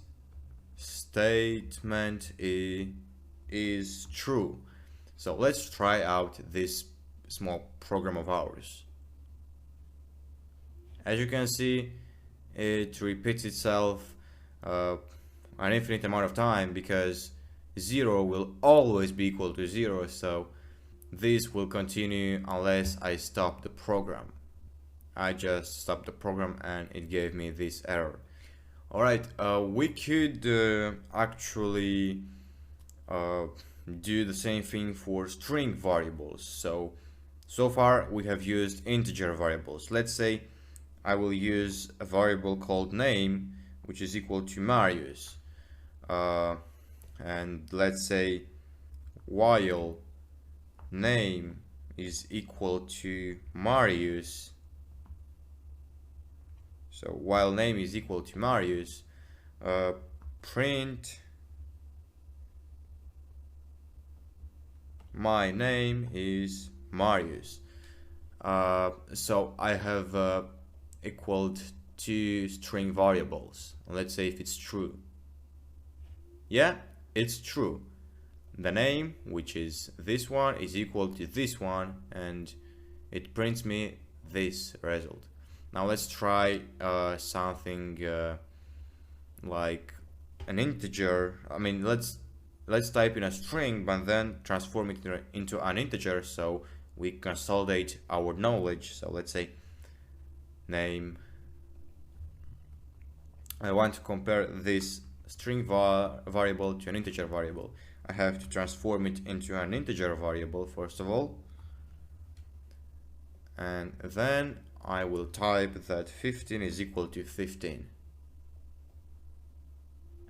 statement is true. So let's try out this small program of ours. As you can see, it repeats itself an infinite amount of time, because 0 will always be equal to 0, so this will continue unless I stop the program. I just stopped the program and it gave me this error. Alright, we could actually do the same thing for string variables. So far we have used integer variables. Let's say I will use a variable called name, which is equal to Marius, and let's say while name is equal to Marius. So while name is equal to Marius, print my name is Marius. So I have equaled two string variables. Let's say if it's true. Yeah, it's true. The name, which is this one, is equal to this one, and it prints me this result. Now let's try something like an integer. I mean, let's type in a string, but then transform it into an integer, so we consolidate our knowledge. So let's say name. I want to compare this string variable to an integer variable. I have to transform it into an integer variable first of all, and then I will type that 15 is equal to 15,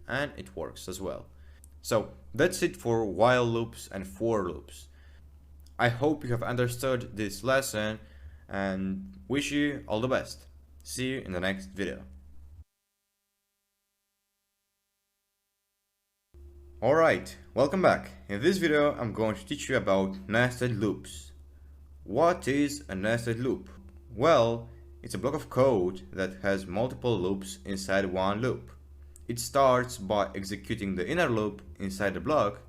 and it works as well. So that's it for while loops and for loops. I hope you have understood this lesson and wish you all the best. See you in the next video. Alright, welcome back. In this video I'm going to teach you about nested loops. What is a nested loop? Well, it's a block of code that has multiple loops inside one loop. It starts by executing the inner loop inside the block,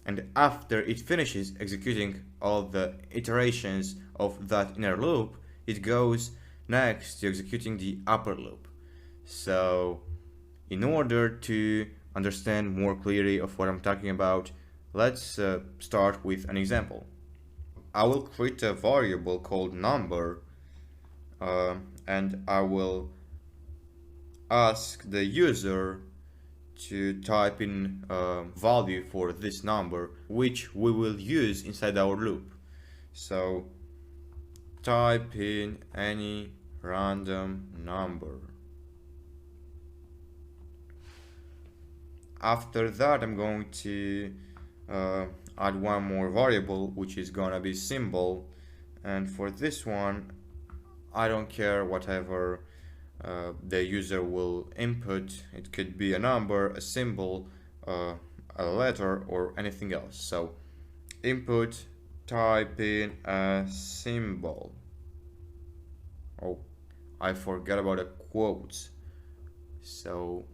and after it finishes executing all the iterations of that inner loop, it goes next to executing the upper loop. So, in order to understand more clearly of what I'm talking about, let's start with an example. I will create a variable called number, and I will ask the user to type in a value for this number, which we will use inside our loop. So type in any random number. After that, I'm going to add one more variable, which is gonna be symbol, and for this one I don't care whatever the user will input. It could be a number, a symbol, a letter, or anything else. So input, type in a symbol. Oh, I forgot about the quotes, so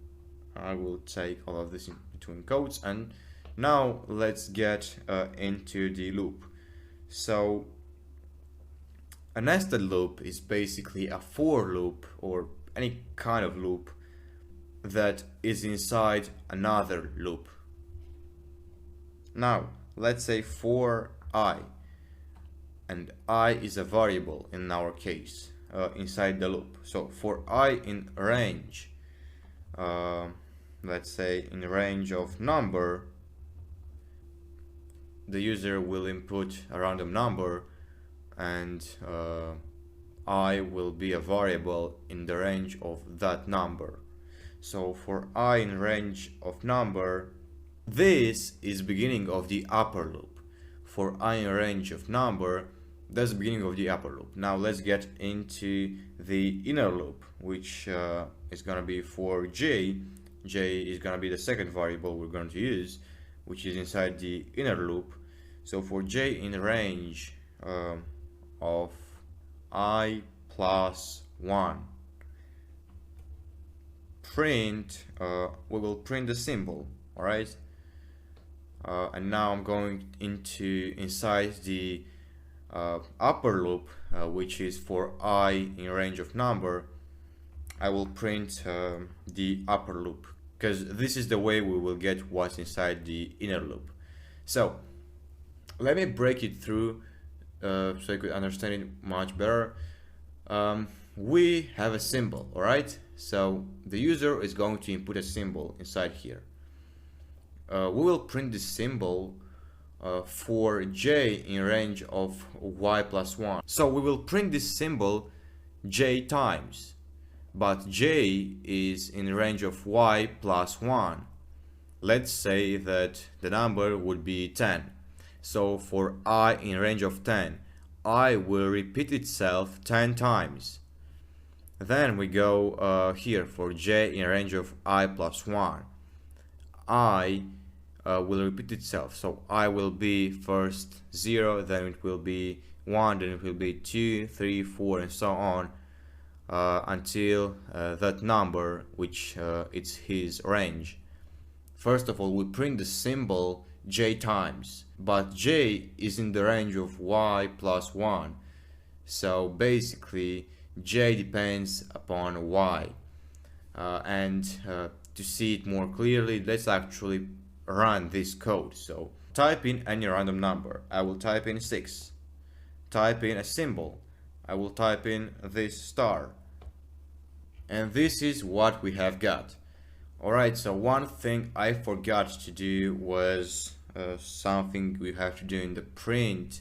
I will take all of this in between quotes. And now let's get into the loop. So a nested loop is basically a for loop, or any kind of loop that is inside another loop. Now let's say for I, and I is a variable in our case inside the loop. So for I in range, let's say in range of number, the user will input a random number, and I will be a variable in the range of that number. So for I in range of number, this is beginning of the upper loop. For I in range of number, that's the beginning of the upper loop. Now let's get into the inner loop, which is gonna be for j. J is gonna be the second variable we're going to use, which is inside the inner loop. So for j in range of I plus 1, print, we will print the symbol, alright? And now I'm going into inside the upper loop, which is for I in range of number. I will print the upper loop, because this is the way we will get what's inside the inner loop. So let me break it through so you could understand it much better. We have a symbol, alright? So the user is going to input a symbol inside here. We will print this symbol for j in range of y plus 1. So we will print this symbol j times, but j is in range of y plus 1. Let's say that the number would be 10. So for I in range of 10, I will repeat itself 10 times. Then we go here for j in range of I plus 1. I will repeat itself. So I will be first 0, then it will be 1, then it will be 2, 3, 4, and so on until that number, which it's his range. First of all, we print the symbol j times, but j is in the range of y plus 1. So basically j depends upon y. To see it more clearly, let's actually run this code. So type in any random number. I will type in 6. Type in a symbol. I will type in this star. And this is what we have got. Alright, so one thing I forgot to do was something we have to do in the print.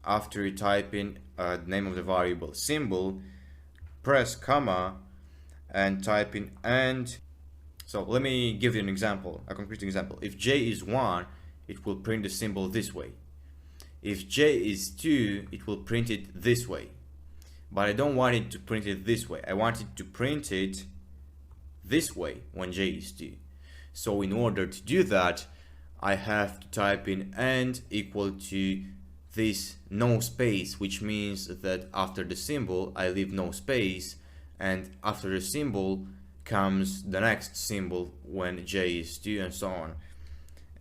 After you type in the name of the variable symbol, press comma and type in and. So let me give you an example, a concrete example. If j is 1, it will print the symbol this way. If j is 2, it will print it this way. But I don't want it to print it this way. I want it to print it this way when j is 2. So in order to do that, I have to type in and equal to this no space, which means that after the symbol I leave no space, and after the symbol comes the next symbol when j is 2, and so on.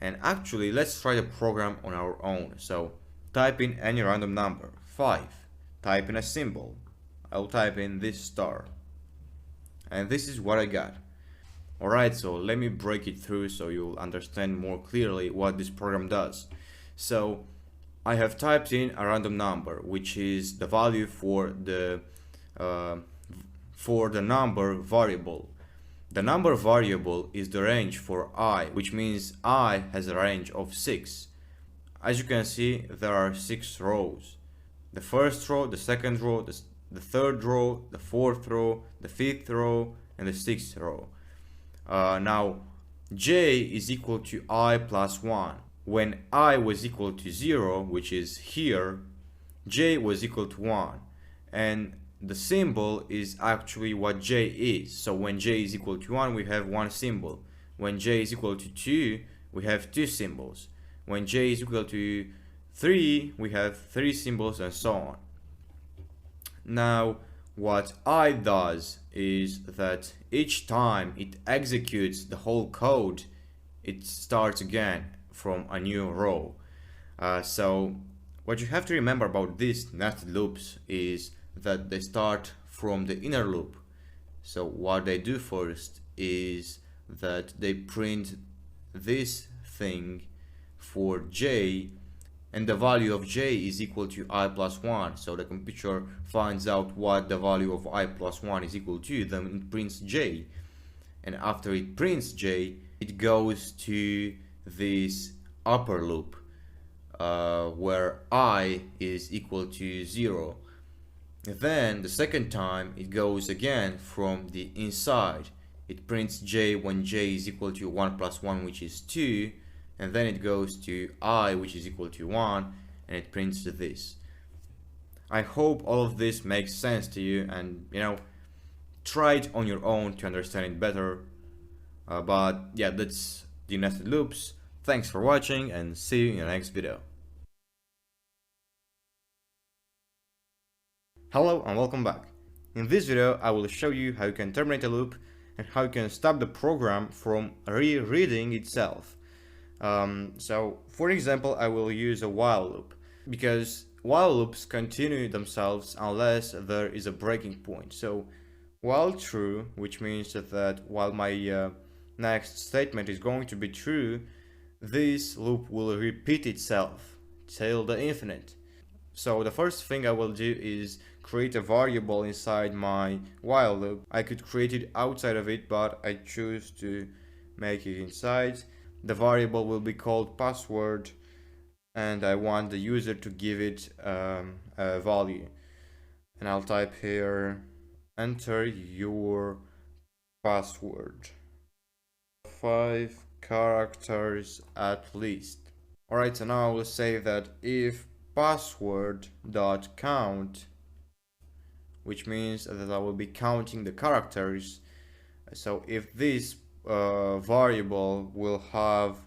And actually, let's try the program on our own. So type in any random number, 5. Type in a symbol. I'll type in this star. And this is what I got. Alright, so let me break it through so you'll understand more clearly what this program does. So I have typed in a random number, which is the value for the number variable. The number variable is the range for I, which means I has a range of 6. As you can see, there are 6 rows. The first row, the second row, the third row, the fourth row, the fifth row, and the sixth row. Now, j is equal to I plus 1. When I was equal to 0, which is here, j was equal to 1. And the symbol is actually what j is. So when j is equal to 1, we have one symbol. When j is equal to 2, we have two symbols. When j is equal to 3, we have 3 symbols, and so on. Now, what I does is that each time it executes the whole code, it starts again from a new row. So what you have to remember about these nested loops is that they start from the inner loop. So what they do first is that they print this thing for j, and the value of j is equal to I plus 1. So the computer finds out what the value of I plus 1 is equal to, then it prints j. And after it prints j, it goes to this upper loop where I is equal to 0. Then the second time it goes again from the inside. It prints j when j is equal to 1 plus 1, which is 2. And then it goes to I, which is equal to 1, and it prints this. I hope all of this makes sense to you, and try it on your own to understand it better. But yeah, that's the nested loops. Thanks for watching, and see you in the next video. Hello and welcome back. In this video I will show you how you can terminate a loop and how you can stop the program from rereading itself. So for example, I will use a while loop, because while loops continue themselves unless there is a breaking point. So while true, which means that while my next statement is going to be true, this loop will repeat itself till the infinite. So the first thing I will do is create a variable inside my while loop. I could create it outside of it, but I choose to make it inside. The variable will be called password, and I want the user to give it a value. And I'll type here, enter your password. 5 characters at least. Alright, so now I will say that if password.count, which means that I will be counting the characters. So if this variable will have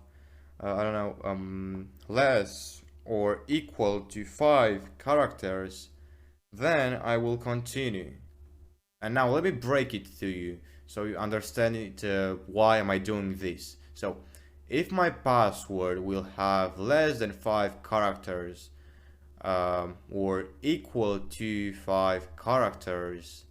less or equal to 5 characters, then I will continue. And now let me break it to you so you understand it, why am I doing this. So if my password will have less than 5 characters or equal to 5 characters,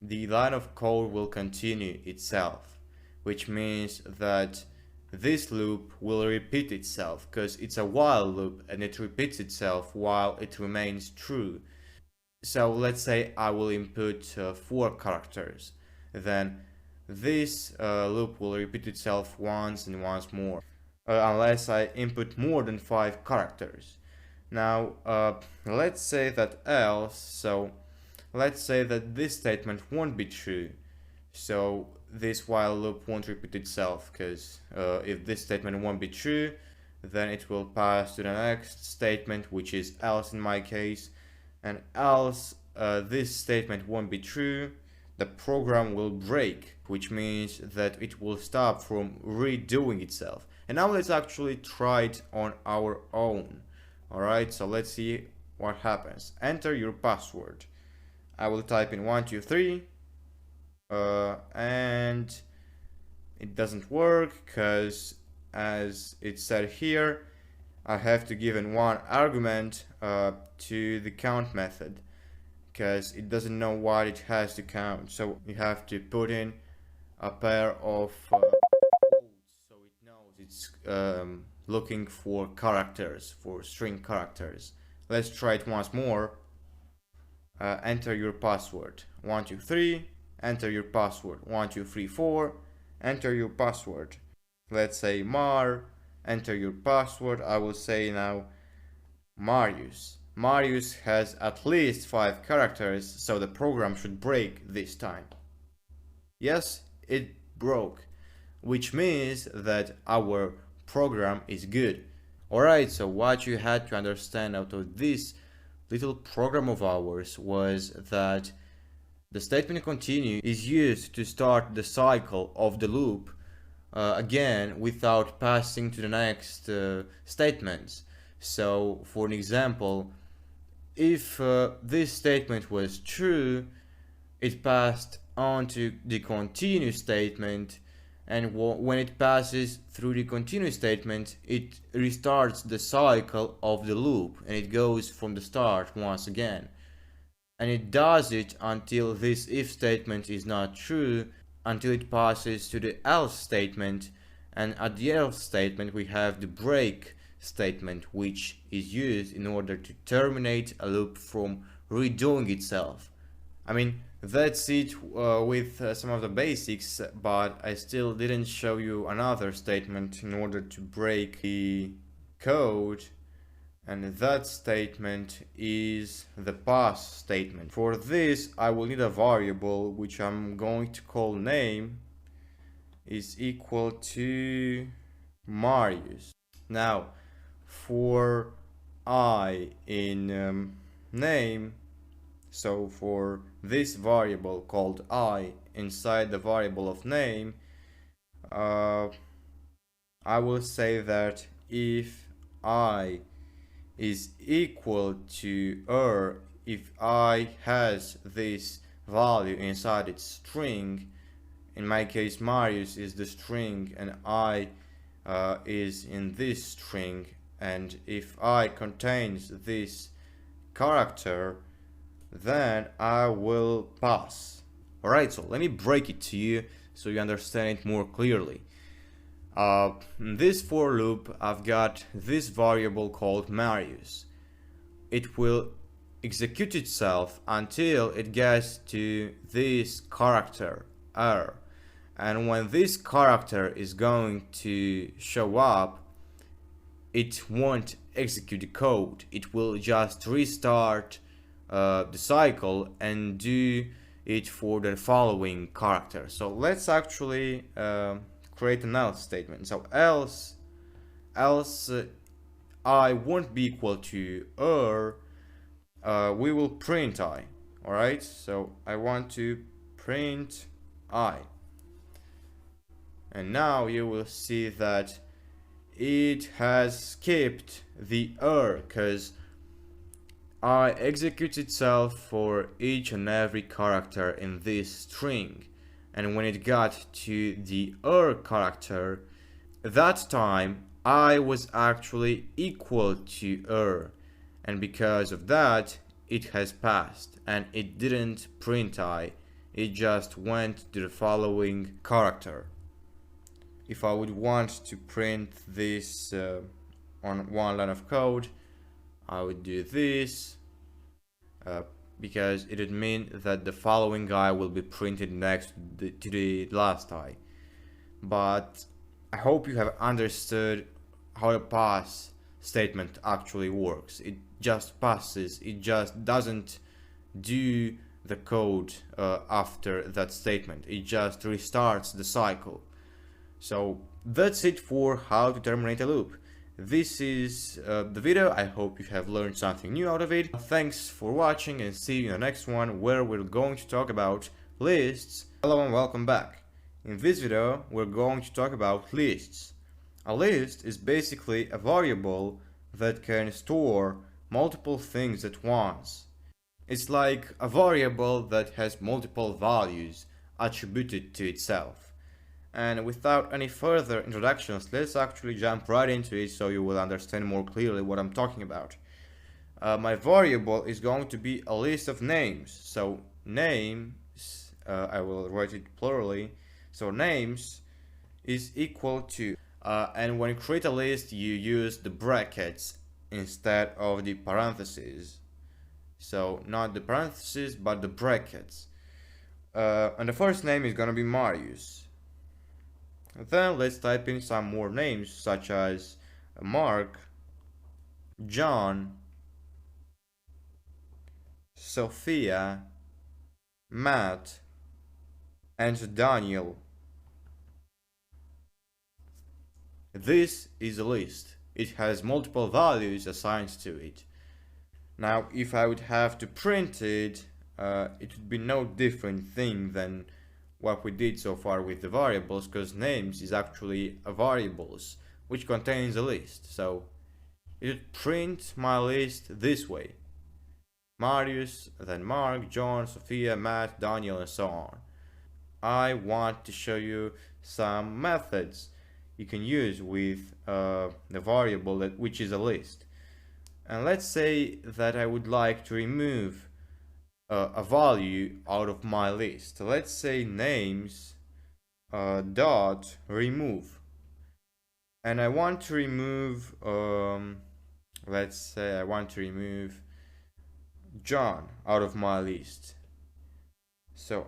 the line of code will continue itself, which means that this loop will repeat itself, because it's a while loop and it repeats itself while it remains true. So let's say I will input 4 characters, then this loop will repeat itself once and once more, unless I input more than 5 characters. Now let's say that else, so let's say that this statement won't be true, so this while loop won't repeat itself, because if this statement won't be true, then it will pass to the next statement, which is else in my case, and else this statement won't be true, the program will break, which means that it will stop from redoing itself. And now let's actually try it on our own. Alright, so let's see what happens. Enter your password. I will type in 1 2 3 and it doesn't work, because as it said here, I have to give in one argument to the count method, because it doesn't know what it has to count. So you have to put in a pair of quotes so it knows it's looking for characters, for string characters. Let's try it once more. Enter your password. 1 2 3 enter your password. 1234, enter your password. Let's say Mar, enter your password. I will say now Marius. Marius has at least 5 characters, so the program should break this time. Yes, it broke, which means that our program is good. Alright, so what you had to understand out of this little program of ours was that the statement continue is used to start the cycle of the loop again without passing to the next statements. So for an example, if this statement was true, it passed on to the continue statement, and when it passes through the continue statement, it restarts the cycle of the loop and it goes from the start once again. And it does it until this if statement is not true, until it passes to the else statement, and at the else statement we have the break statement, which is used in order to terminate a loop from redoing itself. I mean, that's it with some of the basics, but I still didn't show you another statement in order to break the code, and that statement is the pass statement. For this I will need a variable which I'm going to call name is equal to Marius. Now for I in name, so for this variable called I inside the variable of name, I will say that if I is equal to if I has this value inside its string, in my case Marius is the string and I is in this string, and if I contains this character, then I will pass. Alright, so let me break it to you so you understand it more clearly. In this for loop I've got this variable called Marius. It will execute itself until it gets to this character R, and when this character is going to show up, it won't execute the code, it will just restart the cycle and do it for the following character. So let's actually create an else statement. So else I won't be equal to we will print I. Alright, so I want to print I, and now you will see that it has skipped the because I executes itself for each and every character in this string, and when it got to the character, that time I was actually equal to and because of that it has passed, and it didn't print I, it just went to the following character. If I would want to print this on one line of code, I would do this because it would mean that the following I will be printed next to the last I. But I hope you have understood how the pass statement actually works. It just passes, it just doesn't do the code after that statement, it just restarts the cycle. So that's it for how to terminate a loop. This is the video. I hope you have learned something new out of it. Thanks for watching, and see you in the next one, where we're going to talk about lists. Hello and welcome back. In this video we're going to talk about lists. A list is basically a variable that can store multiple things at once. It's like a variable that has multiple values attributed to itself. And without any further introductions, let's actually jump right into it so you will understand more clearly what I'm talking about. My variable is going to be a list of names. So names, I will write it plurally. So names is equal to, and when you create a list, you use the brackets instead of the parentheses. So not the parentheses, but the brackets. And the first name is gonna be Marius. Then let's type in some more names such as Mark, John, Sophia, Matt, and Daniel. This is a list. It has multiple values assigned to it. Now, if I would have to print it, it would be no different thing than what we did so far with the variables, because names is actually a variables which contains a list. So it would print my list this way: Marius, then Mark, John, Sophia, Matt, Daniel, and so on. I want to show you some methods you can use with the variable which is a list. And let's say that I would like to remove a value out of my list. Let's say names dot remove, and I want to remove let's say I want to remove John out of my list. So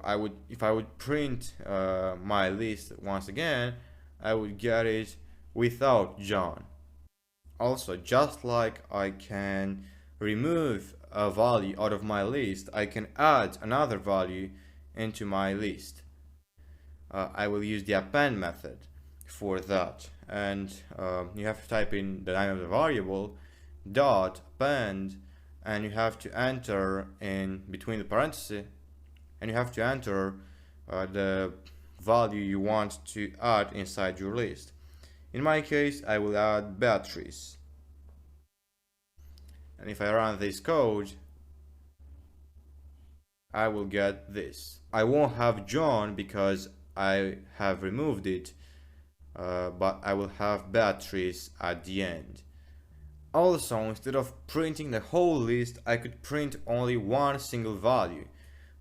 if I would print my list once again, I would get it without John. Also, just like I can remove a value out of my list, I can add another value into my list. I will use the append method for that, and you have to type in the name of the variable dot append, and you have to enter in between the parentheses, and you have to enter the value you want to add inside your list. In my case, I will add Beatrice. And if I run this code, I will get this. I won't have John because I have removed it, but I will have Beatrice at the end. Also, instead of printing the whole list, I could print only one single value.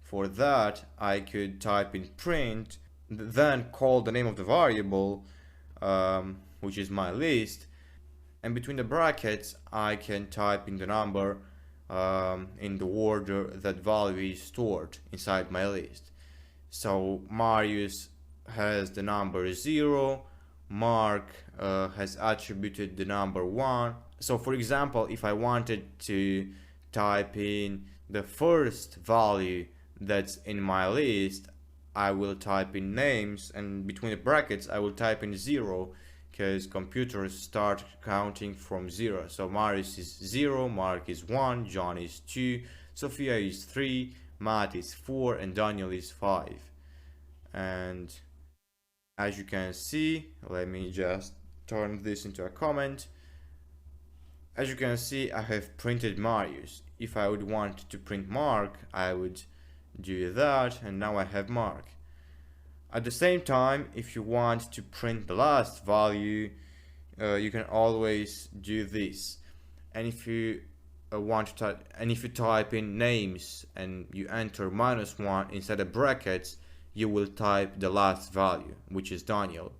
For that, I could type in print, then call the name of the variable, which is my list, and between the brackets I can type in the number in the order that value is stored inside my list. So Marius has the number 0, Mark has attributed the number 1. So for example, if I wanted to type in the first value that's in my list, I will type in names, and between the brackets I will type in 0, because computers start counting from 0. So Marius is 0, Mark is 1, John is 2, Sophia is 3, Matt is 4, and Daniel is 5. And as you can see, let me just turn this into a comment. As you can see, I have printed Marius. If I would want to print Mark, I would do that, and now I have Mark. At the same time, if you want to print the last value, you can always do this. And if you if you type in names and you enter -1 instead of brackets, you will type the last value, which is Daniel.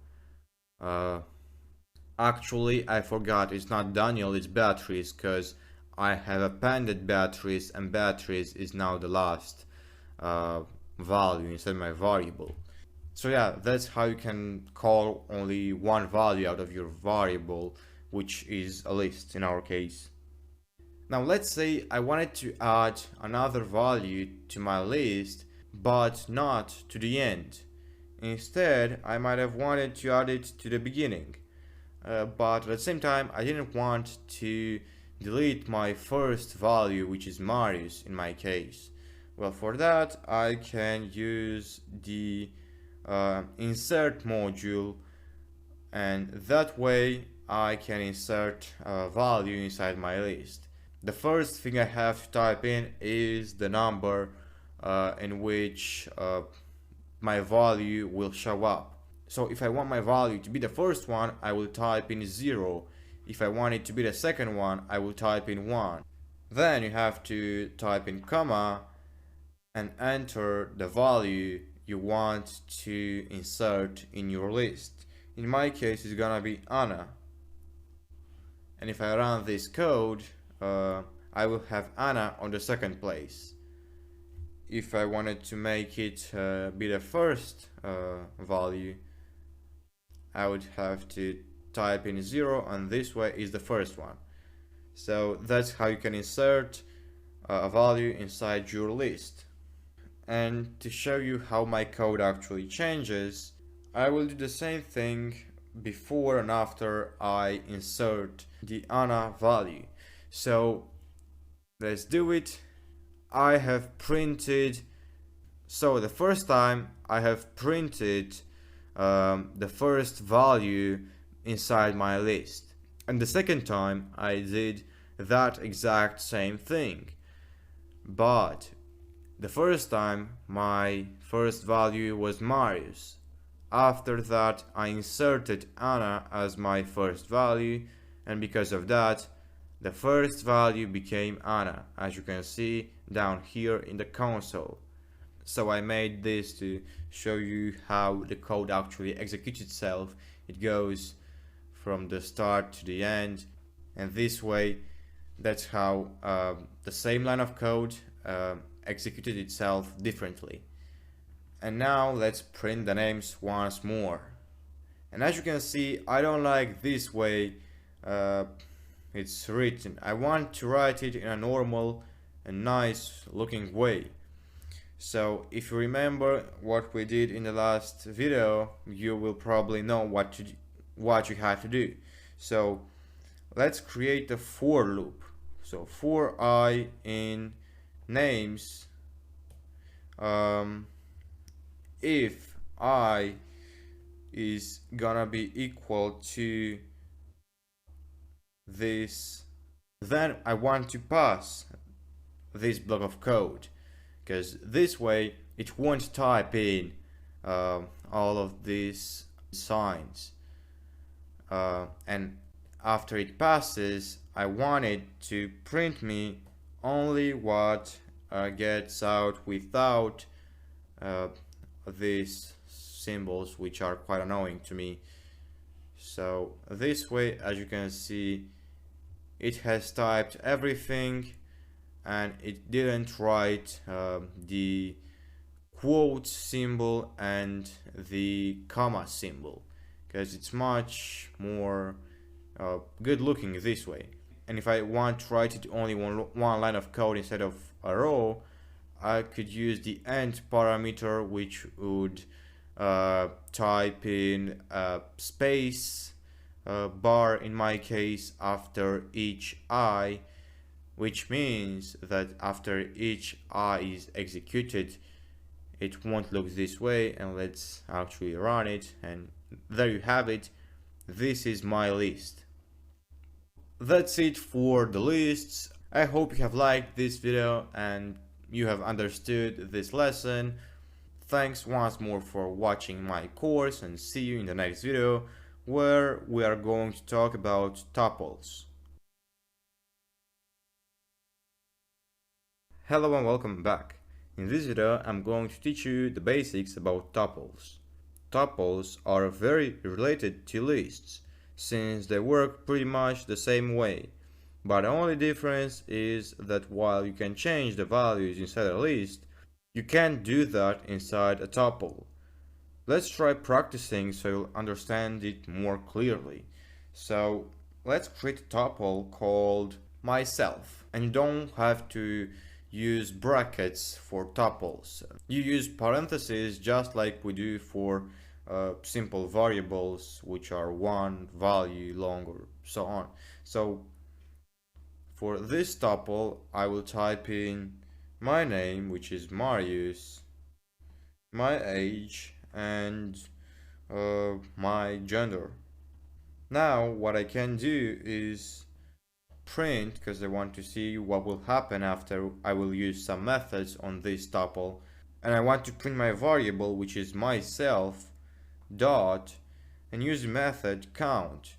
Actually, I forgot, it's not Daniel, it's Beatrice, because I have appended Beatrice, and Beatrice is now the last value instead of my variable. So yeah, that's how you can call only one value out of your variable, which is a list in our case. Now let's say I wanted to add another value to my list, but not to the end. Instead, I might have wanted to add it to the beginning. But at the same time, I didn't want to delete my first value, which is Marius in my case. Well, for that, I can use the insert module, and that way I can insert a value inside my list. The first thing I have to type in is the number in which my value will show up. So if I want my value to be the first one, I will type in 0. If I want it to be the second one, I will type in 1. Then you have to type in comma and enter the value you want to insert in your list. In my case, it's gonna be Anna. And if I run this code, I will have Anna on the second place. if I wanted to make it be the first value, I would have to type in 0, and this way is the first one. So that's how you can insert a value inside your list. And to show you how my code actually changes, I will do the same thing before and after I insert the Anna value. So let's do it. I have printed, so the first time I have printed the first value inside my list, and the second time I did that exact same thing, but the first time my first value was Marius. After that I inserted Anna as my first value, and because of that the first value became Anna, as you can see down here in the console. So I made this to show you how the code actually executes itself. It goes from the start to the end, and this way that's how the same line of code executed itself differently. And now let's print the names once more. And as you can see, I don't like this way it's written. I want to write it in a normal and nice looking way. So if you remember what we did in the last video, you will probably know what you have to do. So let's create a for loop. So for I in names, if I is gonna be equal to this, then I want to pass this block of code, because this way it won't type in all of these signs, and after it passes I want it to print me only what gets out without these symbols, which are quite annoying to me. So this way, as you can see, it has typed everything and it didn't write the quote symbol and the comma symbol, because it's much more good looking this way. And if I want to write it only one line of code instead of a row, I could use the end parameter, which would type in space bar in my case after each I, which means that after each I is executed it won't look this way. And let's actually run it, and there you have it. This is my list. That's it for the lists. I hope you have liked this video and you have understood this lesson. Thanks once more for watching my course, and see you in the next video, where we are going to talk about tuples. Hello and welcome back. In this video I'm going to teach you the basics about tuples. Tuples are very related to lists, since they work pretty much the same way, but the only difference is that while you can change the values inside a list, you can't do that inside a tuple. Let's try practicing so you'll understand it more clearly. So let's create a tuple called myself, and you don't have to use brackets for tuples. You use parentheses just like we do for simple variables, which are one value long or so on. So for this tuple I will type in my name, which is Marius, my age, and my gender. Now what I can do is print, because I want to see what will happen after I will use some methods on this tuple, and I want to print my variable, which is myself, dot, and use the method count.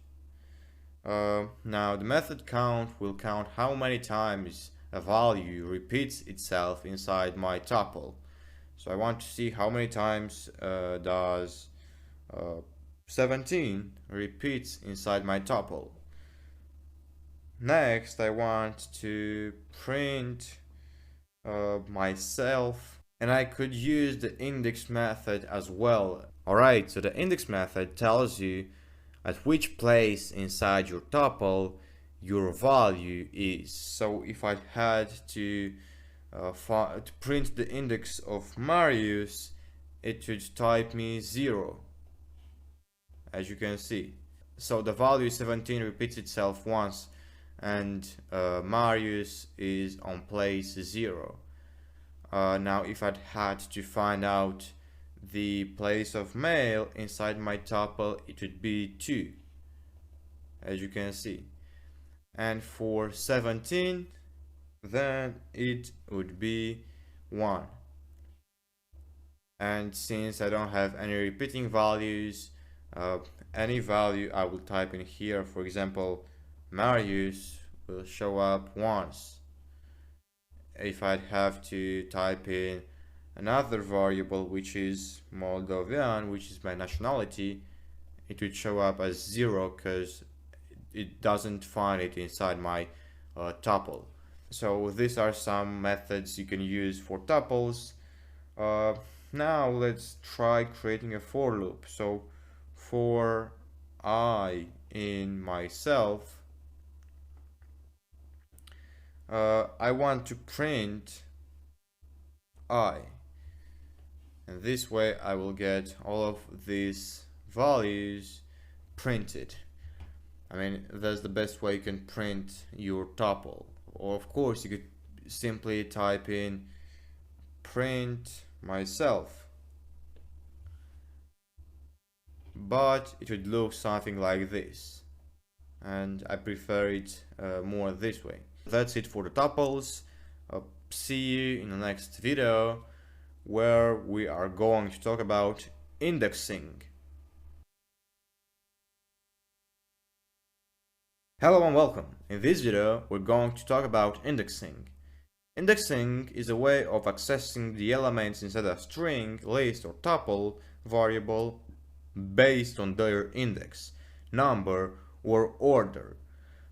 Now the method count will count how many times a value repeats itself inside my tuple. So I want to see how many times does 17 repeats inside my tuple. Next I want to print myself, and I could use the index method as well. Alright, so the index method tells you at which place inside your tuple your value is. So if I had to print the index of Marius, it would type me 0, as you can see. So the value 17 repeats itself once, and Marius is on place 0. Now if I'd had to find out the place of male inside my tuple, it would be 2, as you can see. And for 17, then it would be 1. And since I don't have any repeating values, any value I will type in here, for example, Marius will show up once. If I'd have to type in another variable, which is Moldovan, which is my nationality, it would show up as 0 because it doesn't find it inside my tuple. So these are some methods you can use for tuples. Now let's try creating a for loop. So for I in myself, I want to print I, and this way I will get all of these values printed. I mean, that's the best way you can print your tuple. Or of course you could simply type in print myself, but it would look something like this, and I prefer it more this way. That's it for the tuples. See you in the next video, where we are going to talk about indexing. Hello and welcome. In this video, we're going to talk about indexing. Indexing is a way of accessing the elements inside a string, list, or tuple variable based on their index, number, or order.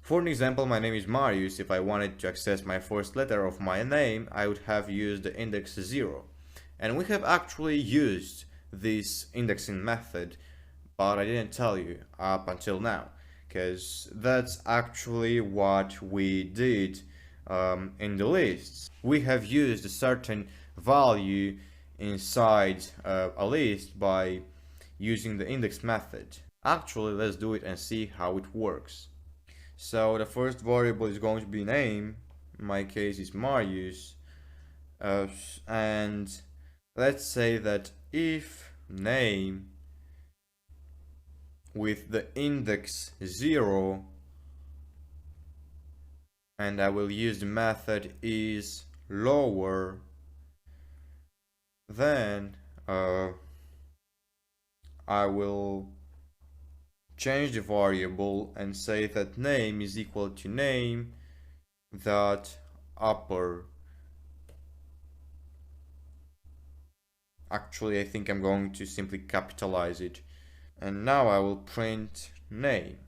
For an example, my name is Marius. If I wanted to access my first letter of my name, I would have used the index 0. And we have actually used this indexing method, but I didn't tell you up until now, because that's actually what we did in the lists. We have used a certain value inside a list by using the index method. Actually, let's do it and see how it works. So the first variable is going to be name. In my case is Marius, and let's say that if name with the index 0, and I will use the method is lower, then I will change the variable and say that name is equal to name dot upper. Actually, I think I'm going to simply capitalize it, and now I will print name.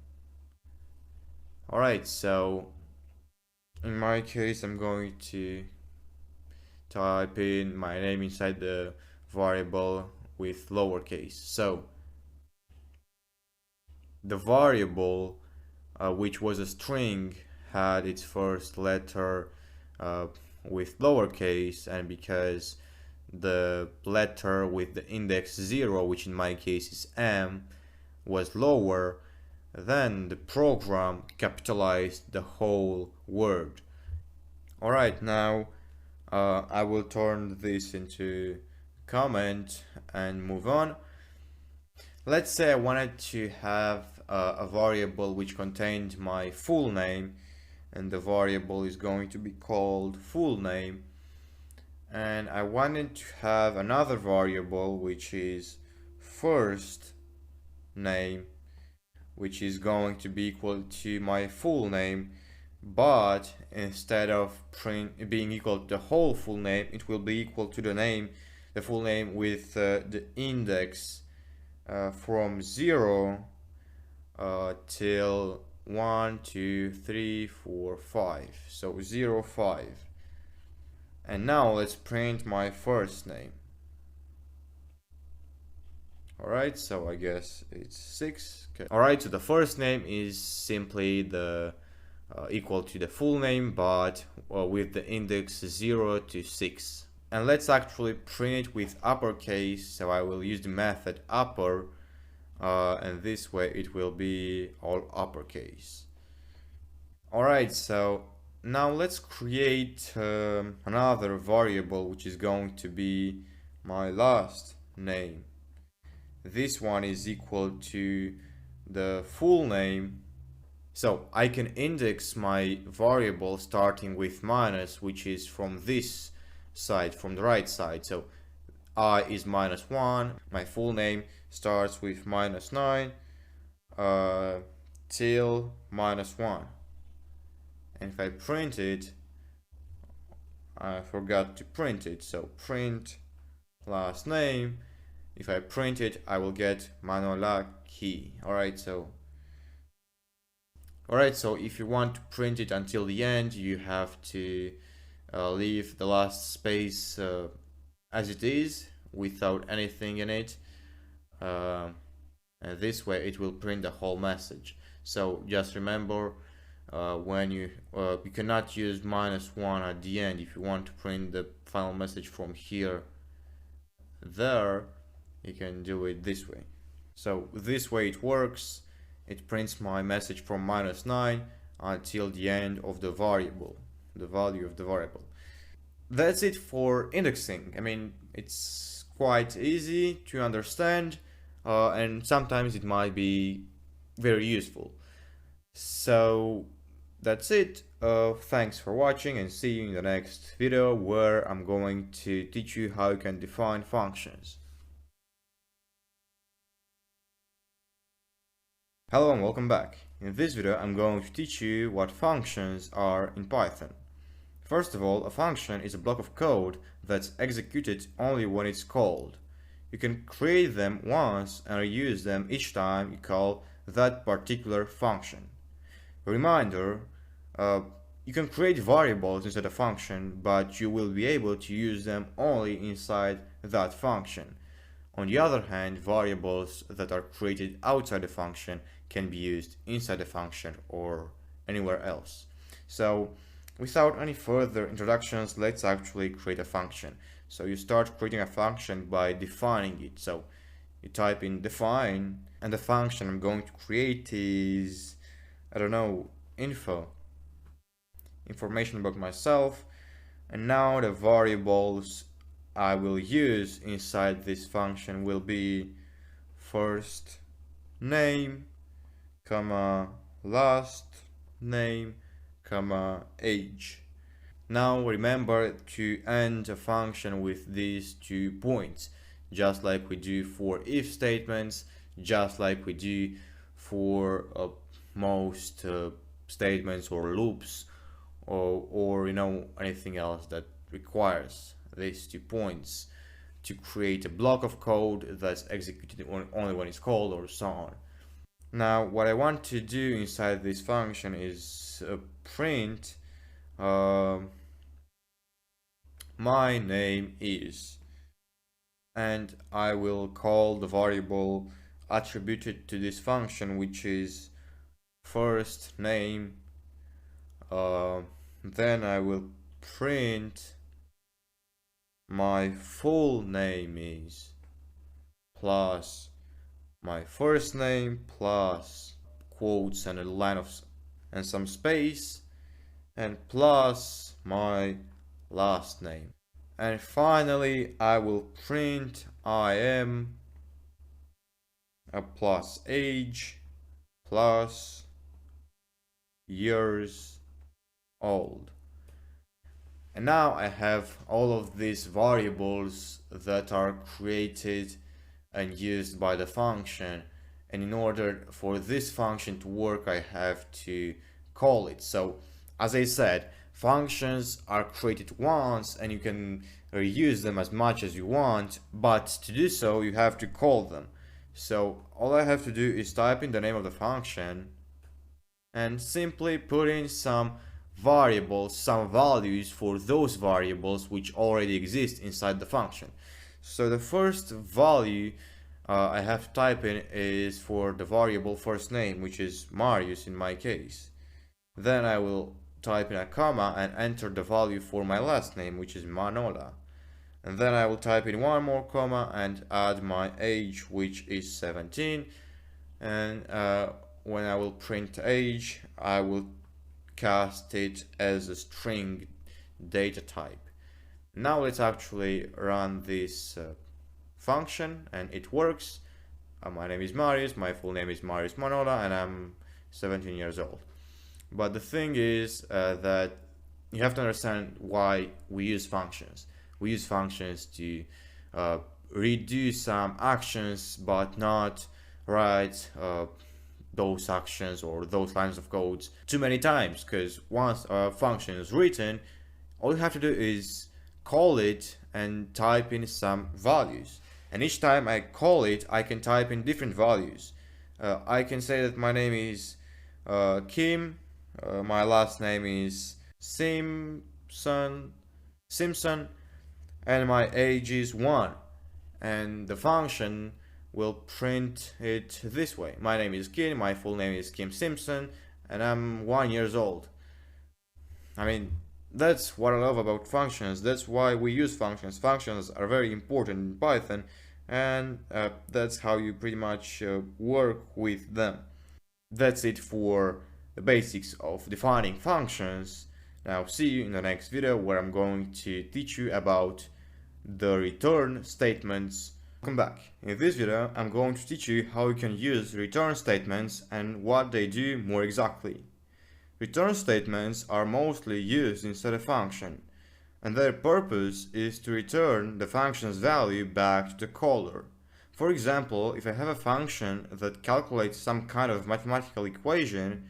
Alright, so in my case I'm going to type in my name inside the variable with lowercase. So the variable, which was a string, had its first letter with lowercase, and because the letter with the index 0, which in my case is M, was lower, then the program capitalized the whole word. Alright, now I will turn this into comment and move on. Let's say I wanted to have a variable which contained my full name, and the variable is going to be called full name, and I wanted to have another variable which is first name, which is going to be equal to my full name, but instead of being equal to the whole full name, it will be equal to the full name with the index from 0 till 1, 2, 3, 4, 5. So 0, 5. And now let's print my first name. Alright, so I guess it's 6. Okay. Alright, so the first name is simply the equal to the full name, but with the index 0 to 6. And let's actually print it with uppercase, so I will use the method upper, and this way it will be all uppercase. Alright, so now let's create another variable which is going to be my last name. This one is equal to the full name. So I can index my variable starting with minus, which is from this side, from the right side. So I is -1. My full name starts with -9 till -1. And if I print it, I forgot to print it. So print last name. If I print it, I will get Manolaki. Alright, so if you want to print it until the end, you have to leave the last space as it is, without anything in it. And this way it will print the whole message. So just remember, when you cannot use -1 at the end. If you want to print the final message from here there, you can do it this way. So this way it works. It prints my message from -9 until the end of the variable, the value of the variable. That's it for indexing. I mean, it's quite easy to understand, and sometimes it might be very useful. So that's it. Thanks for watching, and see you in the next video, where I'm going to teach you how you can define functions. Hello and welcome back. In this video I'm going to teach you what functions are in Python. First of all, a function is a block of code that's executed only when it's called. You can create them once and reuse them each time you call that particular function. A reminder, you can create variables inside a function, but you will be able to use them only inside that function. On the other hand, variables that are created outside the function can be used inside the function or anywhere else. So without any further introductions, let's actually create a function. So you start creating a function by defining it. So you type in define, and the function I'm going to create is, I don't know, information about myself. And now the variables I will use inside this function will be first name, comma, last name, comma, age. Now remember to end a function with these 2 points, just like we do for if statements, just like we do for most statements or loops, or you know, anything else that requires these 2 points to create a block of code that's executed only when it's called, or so on. Now what I want to do inside this function is print my name is, and I will call the variable attributed to this function, which is first name. Then I will print my full name is plus my first name plus quotes and a line of and some space, and plus my last name. And finally I will print I am a plus age plus years old. And now I have all of these variables that are created and used by the function, and in order for this function to work I have to call it. So as I said, functions are created once and you can reuse them as much as you want, but to do so you have to call them. So all I have to do is type in the name of the function and simply put in some variables some values for those variables which already exist inside the function. So the first value I have to type in is for the variable first name, which is Marius in my case. Then I will type in a comma and enter the value for my last name, which is Manola. And then I will type in one more comma and add my age, which is 17. And when I will print age, I will cast it as a string data type. Now let's actually run this function, and it works. My name is Marius, my full name is Marius Manola, and I'm 17 years old. But the thing is that you have to understand why we use functions. We use functions to redo some actions, but not write those actions or those lines of codes too many times, because once a function is written, all you have to do is call it and type in some values. And each time I call it, I can type in different values. I can say that my name is Kim, my last name is Simpson, and my age is 1. And the function will print it this way. My name is Kim, my full name is Kim Simpson, and I'm 1 years old. I mean, that's what I love about functions. That's why we use functions. Functions are very important in Python, and that's how you pretty much work with them. That's it for the basics of defining functions. Now see you in the next video, where I'm going to teach you about the return statements. Welcome back. In this video, I'm going to teach you how you can use return statements and what they do more exactly. Return statements are mostly used inside a function, and their purpose is to return the function's value back to the caller. For example, if I have a function that calculates some kind of mathematical equation,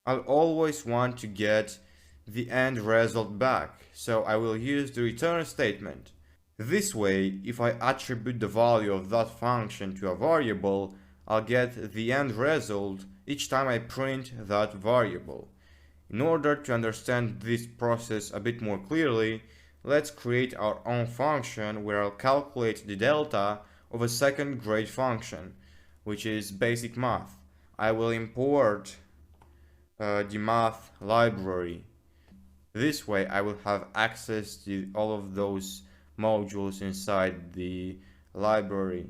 I'll always want to get the end result back, so I will use the return statement. This way, if I attribute the value of that function to a variable, I'll get the end result each time I print that variable. In order to understand this process a bit more clearly, let's create our own function where I'll calculate the delta of a second-grade function, which is basic math. I will import the math library. This way I will have access to all of those modules inside the library.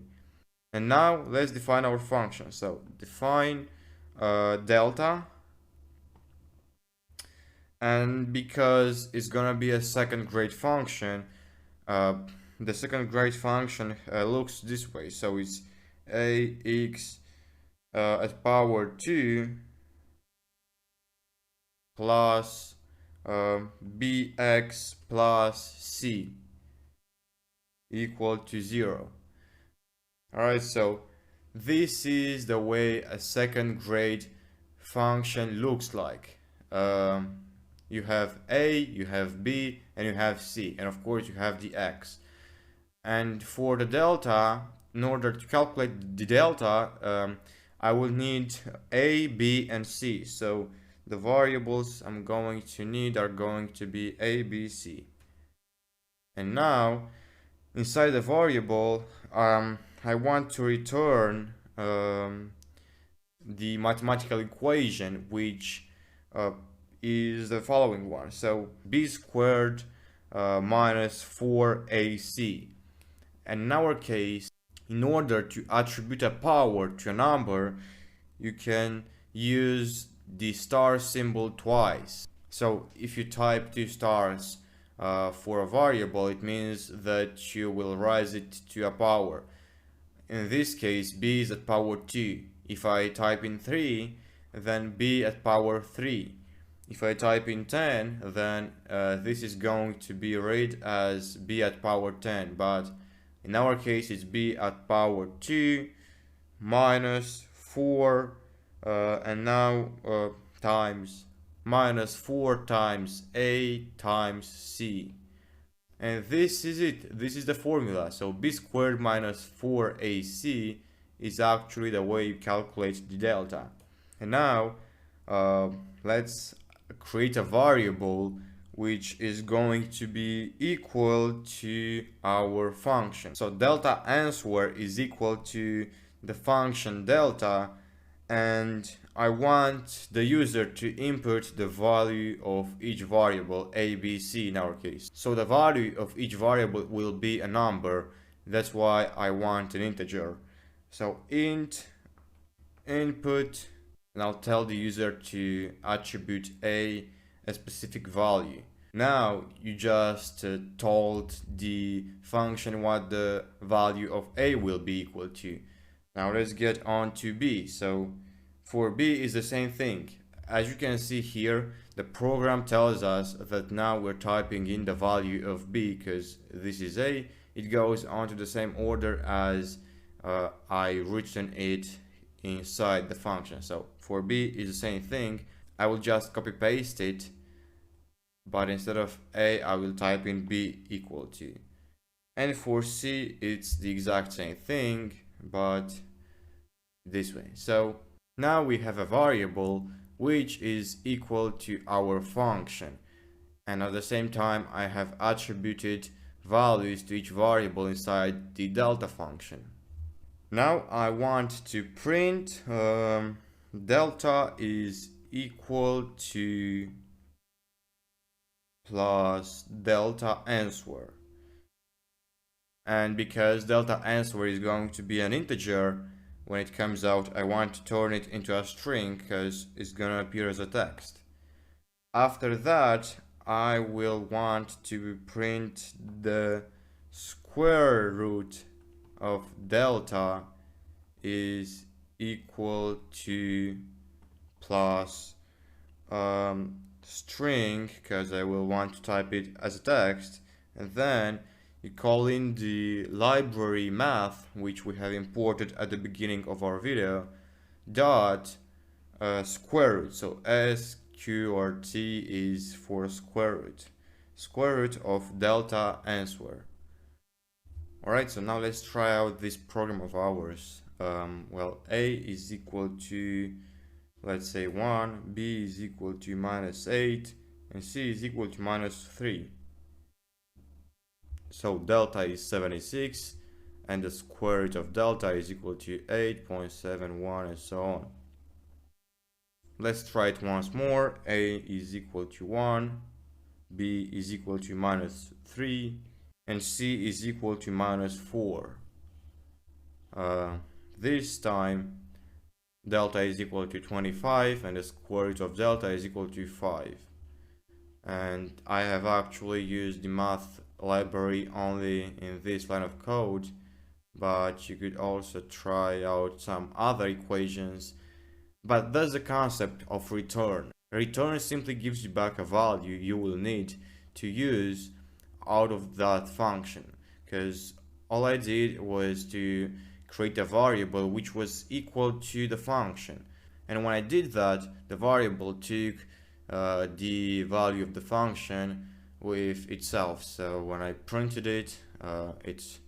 And now let's define our function. So define delta, and because it's gonna be a second grade function, the second grade function looks this way. So it's ax at power 2 plus bx plus c equal to 0. Alright, so this is the way a second grade function looks like. You have a, you have b, and you have c, and of course you have the x. And for the delta, in order to calculate the delta, I will need a, b, and c. So the variables I'm going to need are going to be a, b, c. And now inside the variable, I want to return the mathematical equation, which is the following one. So b squared minus 4ac. And in our case, in order to attribute a power to a number, you can use the star symbol twice. So if you type 2 stars for a variable, it means that you will raise it to a power. In this case, b is at power 2. If I type in 3, then b at power 3. If I type in 10, then this is going to be read as b at power 10, but in our case it's b at power 2 minus 4 and now times minus 4 times a times c. And this is it. This is the formula. So b squared minus 4ac is actually the way you calculate the delta. And now let's create a variable which is going to be equal to our function. So delta answer is equal to the function delta, and I want the user to input the value of each variable, a, b, c in our case. So the value of each variable will be a number. That's why I want an integer. So int input, and I'll tell the user to attribute a specific value. Now you just told the function what the value of a will be equal to. Now let's get on to b. So for b is the same thing. As you can see here, the program tells us that now we're typing in the value of b because this is a. It goes on to the same order as I written it inside the function. So for b is the same thing. I will just copy paste it, but instead of a I will type in b equal to. And for c it's the exact same thing, but this way. So now we have a variable which is equal to our function, and at the same time I have attributed values to each variable inside the delta function. Now I want to print delta is equal to plus delta answer, and because delta answer is going to be an integer, when it comes out I want to turn it into a string because it's gonna appear as a text. After that I will want to print the square root of delta is equal to plus string, because I will want to type it as a text, and then you call in the library math, which we have imported at the beginning of our video, dot square root. So sqrt is for square root of delta answer. Alright, so now let's try out this program of ours. Well, a is equal to, let's say 1, b is equal to -8, and c is equal to -3. So delta is 76, and the square root of delta is equal to 8.71, and so on. Let's try it once more. A is equal to 1, b is equal to -3, and c is equal to -4. This time delta is equal to 25, and the square root of delta is equal to 5. And I have actually used the math library only in this line of code, but you could also try out some other equations. But that's the concept of return. Return simply gives you back a value you will need to use out of that function, because all I did was to create a variable which was equal to the function, and when I did that, the variable took the value of the function with itself. So when I printed it, it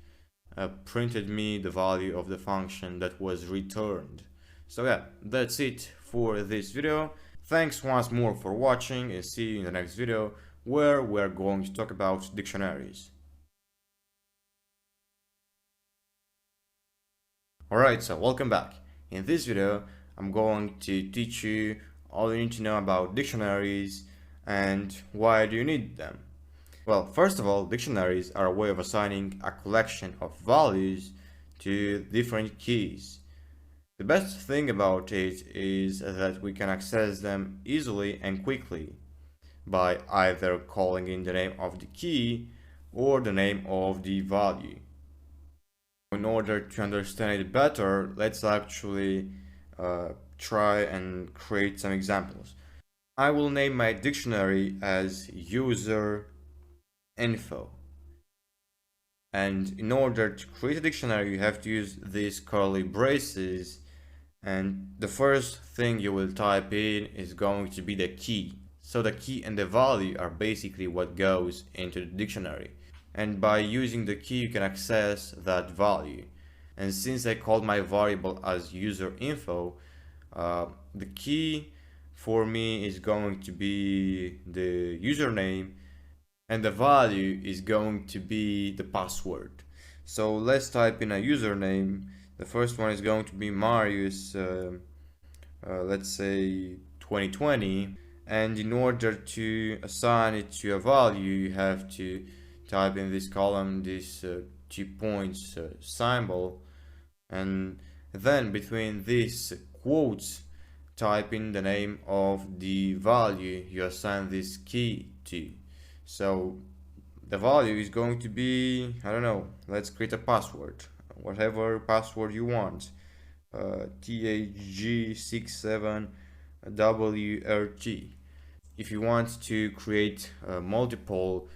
printed me the value of the function that was returned. So yeah, that's it for this video. Thanks once more for watching, and see you in the next video, where we're going to talk about dictionaries. Alright, so welcome back. In this video, I'm going to teach you all you need to know about dictionaries and why do you need them. Well, first of all, dictionaries are a way of assigning a collection of values to different keys. The best thing about it is that we can access them easily and quickly by either calling in the name of the key or the name of the value. In order to understand it better, let's actually try and create some examples. I will name my dictionary as user info. And in order to create a dictionary, you have to use these curly braces, and the first thing you will type in is going to be the key. So the key and the value are basically what goes into the dictionary, and by using the key you can access that value. And since I called my variable as user info, the key for me is going to be the username, and the value is going to be the password. So let's type in a username. The first one is going to be Marius, let's say 2020. And in order to assign it to a value, you have to type in this column this 2 points symbol, and then between these quotes type in the name of the value you assign this key to. So the value is going to be, I don't know, let's create a password, whatever password you want, THG67WRT. If you want to create multiple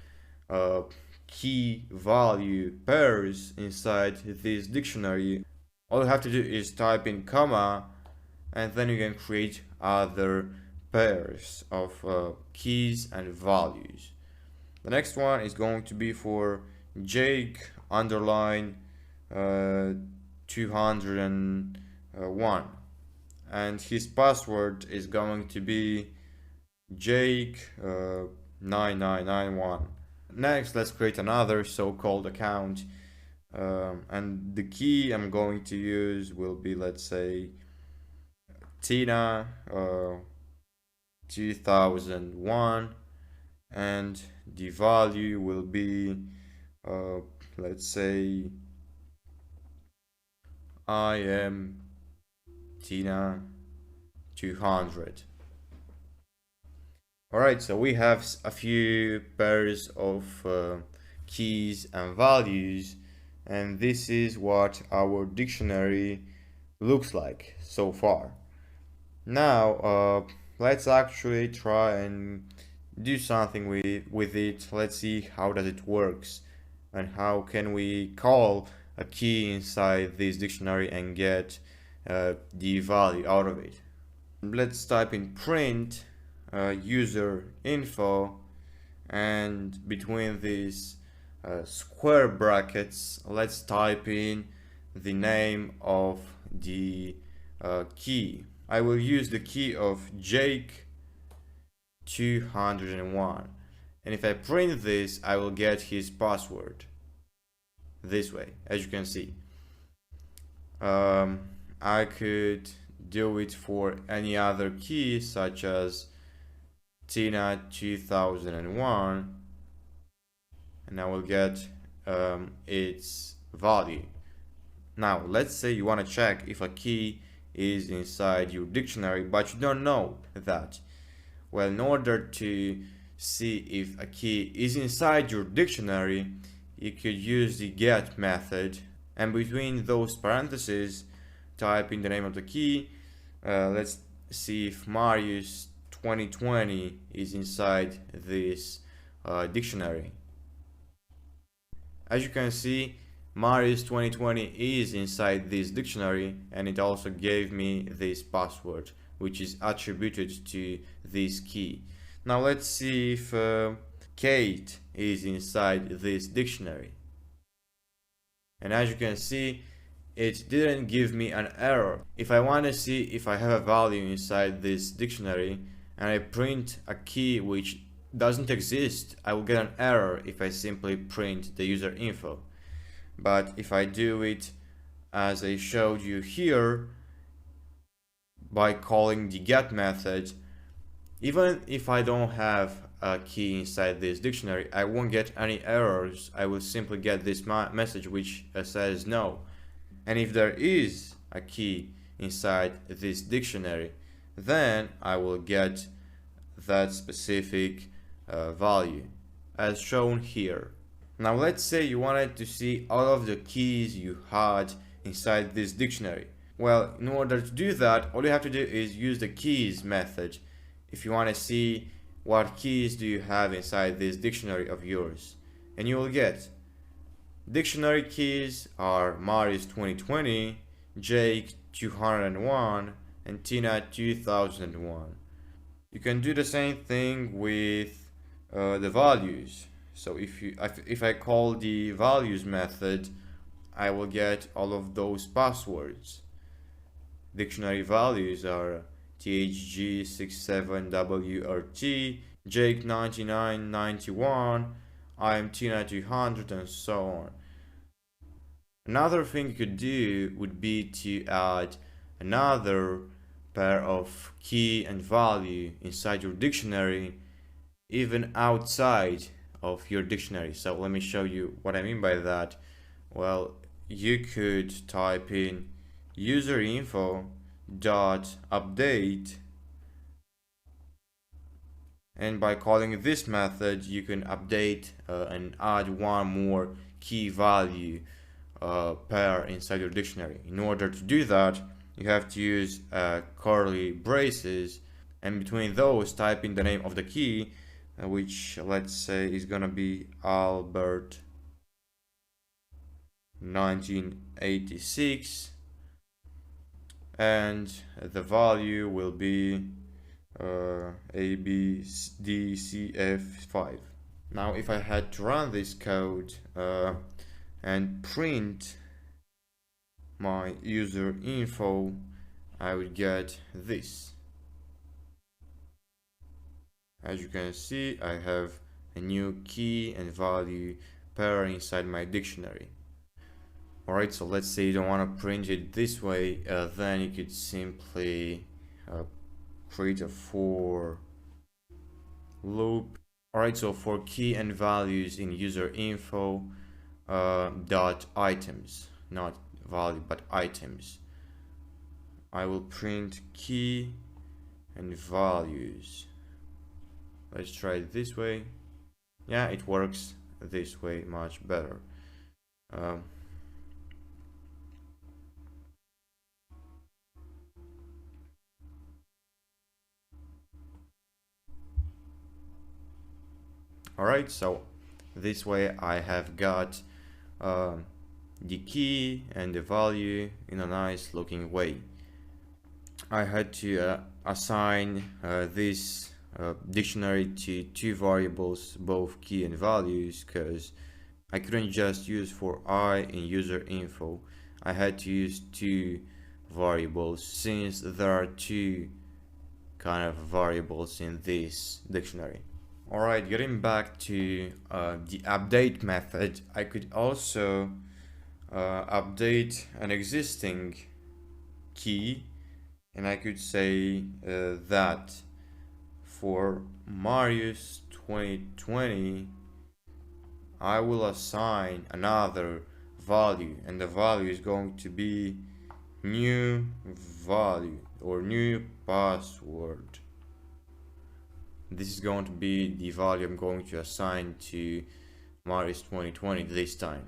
key value pairs inside this dictionary, all you have to do is type in comma, and then you can create other pairs of keys and values. The next one is going to be for Jake underline 201, and his password is going to be Jake 9991. Next, let's create another so-called account, and the key I'm going to use will be, let's say, Tina 2001, and the value will be let's say I am Tina 200. Alright, so we have a few pairs of keys and values, and this is what our dictionary looks like so far. Now let's actually try and do something with it. Let's see how does it works, and how can we call a key inside this dictionary and get the value out of it. Let's type in print user info, and between these square brackets let's type in the name of the key. I will use the key of Jake 201, and if I print this I will get his password this way, as you can see. I could do it for any other key such as Tina 2001, and I will get its value. Now let's say you want to check if a key is inside your dictionary but you don't know that. Well, in order to see if a key is inside your dictionary, you could use the get method, and between those parentheses type in the name of the key. Let's see if Marius 2020 is inside this dictionary. As you can see, Marius 2020 is inside this dictionary, and it also gave me this password, which is attributed to this key. Now let's see if Kate is inside this dictionary. And as you can see, it didn't give me an error. If I want to see if I have a value inside this dictionary and I print a key which doesn't exist, I will get an error if I simply print the user info. But if I do it as I showed you here by calling the get method, even if I don't have a key inside this dictionary, I won't get any errors. I will simply get this message which says no. And if there is a key inside this dictionary, then I will get that specific value as shown here. Now let's say you wanted to see all of the keys you had inside this dictionary. Well, in order to do that, all you have to do is use the keys method if you want to see what keys do you have inside this dictionary of yours. And you will get dictionary keys are Marius 2020, Jake 201, and Tina 2001. You can do the same thing with the values. So if I call the values method, I will get all of those passwords. Dictionary values are THG67WRT, Jake9991, IMT9200, and so on. Another thing you could do would be to add another pair of key and value inside your dictionary, even outside of your dictionary. So let me show you what I mean by that. Well, you could type in user info dot update, and by calling this method you can update and add one more key value pair inside your dictionary. In order to do that, you have to use curly braces, and between those type in the name of the key, which let's say is gonna be Albert 1986, and the value will be ABDCF5. Now if I had to run this code and print my user info, I would get this. As you can see, I have a new key and value pair inside my dictionary. Alright, so let's say you don't want to print it this way, then you could simply create a for loop. Alright, so for key and values in user info dot items, not value but items, I will print key and values. Let's try it this way. Yeah, it works this way much better. Alright, so this way I have got the key and the value in a nice looking way. I had to assign this dictionary to two variables, both key and values, because I couldn't just use for I in user info. I had to use two variables since there are two kind of variables in this dictionary. Alright, getting back to the update method, I could also update an existing key, and I could say that for Marius 2020 I will assign another value, and the value is going to be new value or new password. This is going to be the value I'm going to assign to Marius 2020 this time.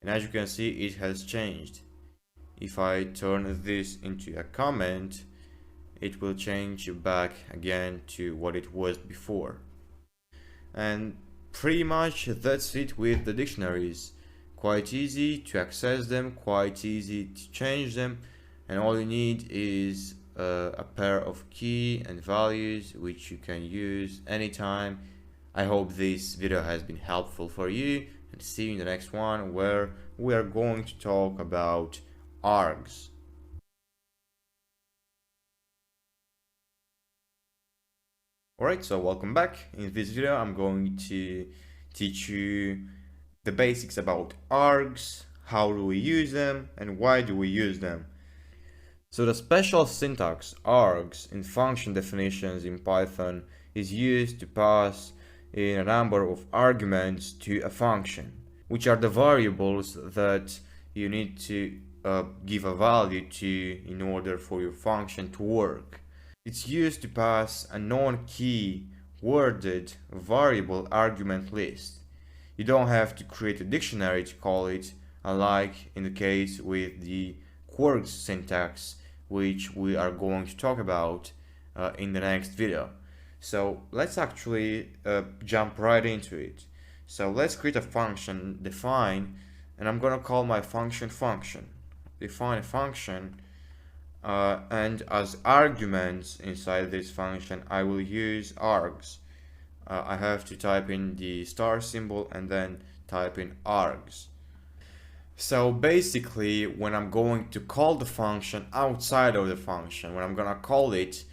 And as you can see, it has changed. If I turn this into a comment, it will change back again to what it was before. And pretty much that's it with the dictionaries. Quite easy to access them, quite easy to change them, and all you need is a pair of key and values which you can use anytime. I hope this video has been helpful for you, and see you in the next one where we are going to talk about args. Alright, so welcome back. In this video I'm going to teach you the basics about args, how do we use them, and why do we use them. So the special syntax args in function definitions in Python is used to pass in a number of arguments to a function, which are the variables that you need to give a value to in order for your function to work. It's used to pass a non-key worded variable argument list. You don't have to create a dictionary to call it, unlike in the case with the quirks syntax, which we are going to talk about in the next video. So let's actually jump right into it. So let's create a function, define, and I'm gonna call my function function. Define a function, and as arguments inside this function I will use args. I have to type in the star symbol and then type in args. So basically when I'm going to call the function outside of the function, when I'm gonna call it,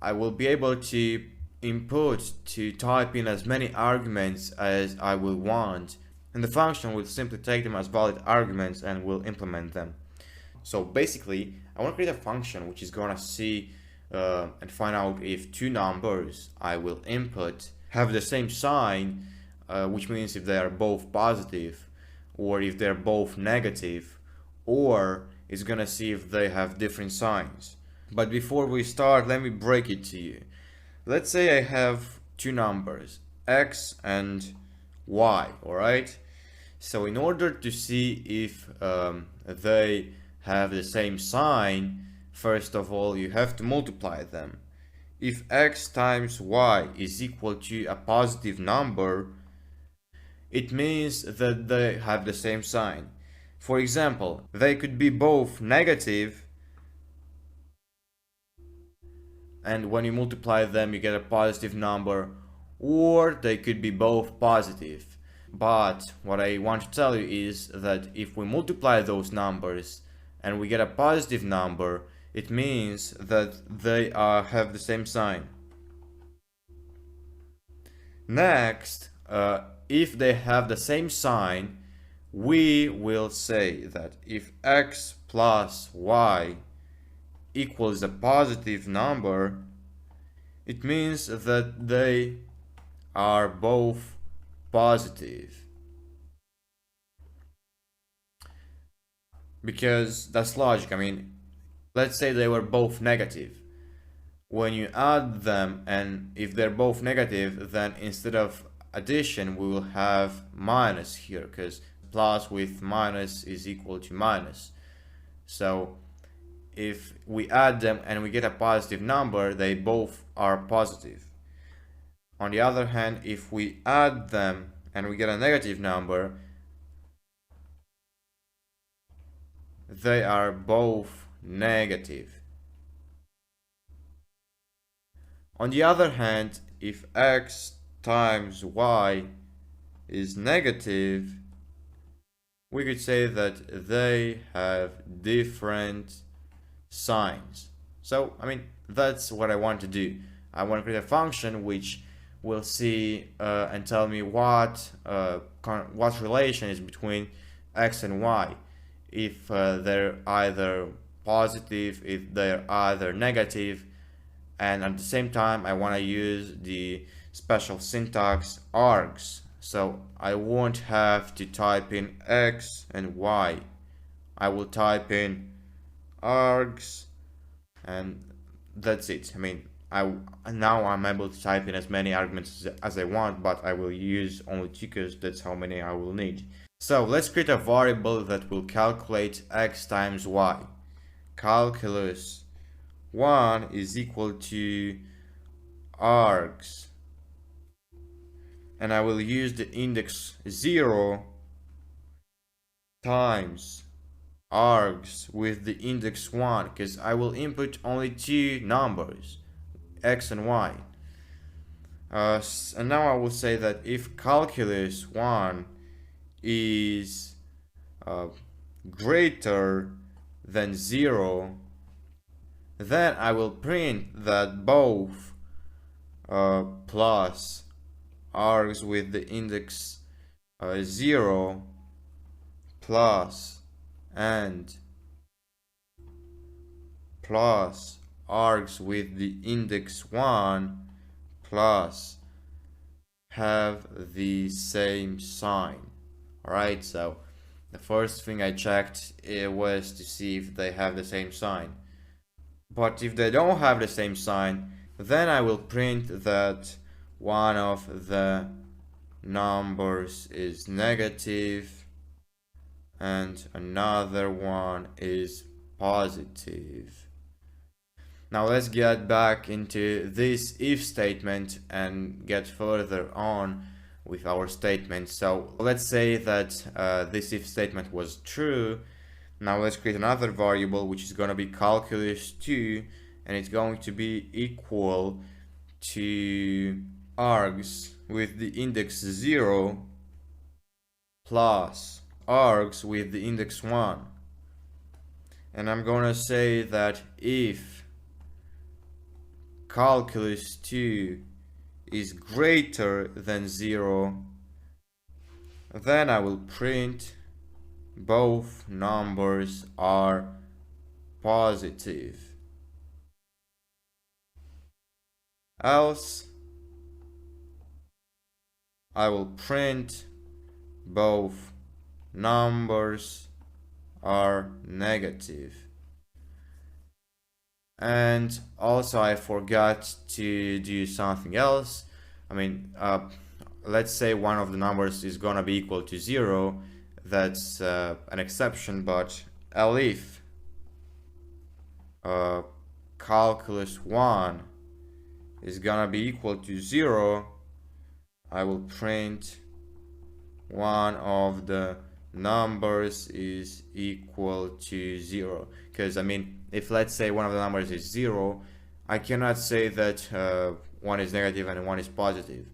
I will be able to input to type in as many arguments as I will want, and the function will simply take them as valid arguments and will implement them. So basically, I want to create a function which is gonna see and find out if two numbers I will input have the same sign, which means if they are both positive, or if they're both negative, or it's gonna see if they have different signs. But before we start, let me break it to you. Let's say I have two numbers, x and y, alright? So in order to see if they have the same sign, first of all, you have to multiply them. If x times y is equal to a positive number, it means that they have the same sign. For example, they could be both negative, and when you multiply them you get a positive number, or they could be both positive. But what I want to tell you is that if we multiply those numbers and we get a positive number, it means that they have the same sign. Next, if they have the same sign, we will say that if x plus y equals a positive number, it means that they are both positive. Because that's logic. I mean, let's say they were both negative. When you add them, and if they're both negative, then instead of addition we will have minus here, because plus with minus is equal to minus. So if we add them and we get a positive number, they both are positive. On the other hand, if we add them and we get a negative number, they are both negative. On the other hand, if x times y is negative, we could say that they have different signs. So, I mean, that's what I want to do. I want to create a function which will see and tell me what relation is between x and y. If they're either positive, if they're either negative, and at the same time I want to use the special syntax args, so I won't have to type in x and y. I will type in args, and that's it. I mean, now I'm able to type in as many arguments as I want, but I will use only two because that's how many I will need. So let's create a variable that will calculate x times y. Calculus 1 is equal to args, and I will use the index 0 times args with the index 1, because I will input only two numbers, x and y. And now I will say that if calculus 1 is greater than 0, then I will print that both plus args with the index 0 plus and plus args with the index 1 plus have the same sign. Alright, so the first thing I checked was to see if they have the same sign. But if they don't have the same sign, then I will print that one of the numbers is negative and another one is positive. Now let's get back into this if statement and get further on with our statement. So let's say that this if statement was true. Now let's create another variable which is going to be calculus 2, and it's going to be equal to args with the index 0 plus args with the index 1. And I'm going to say that if calculus 2 is greater than 0, then I will print both numbers are positive. Else I will print both numbers are negative. And also I forgot to do something else. Let's say one of the numbers is gonna be equal to 0. That's an exception, but if calculus 1 is gonna be equal to 0, I will print one of the numbers is equal to 0. Because if let's say one of the numbers is 0, I cannot say that one is negative and one is positive.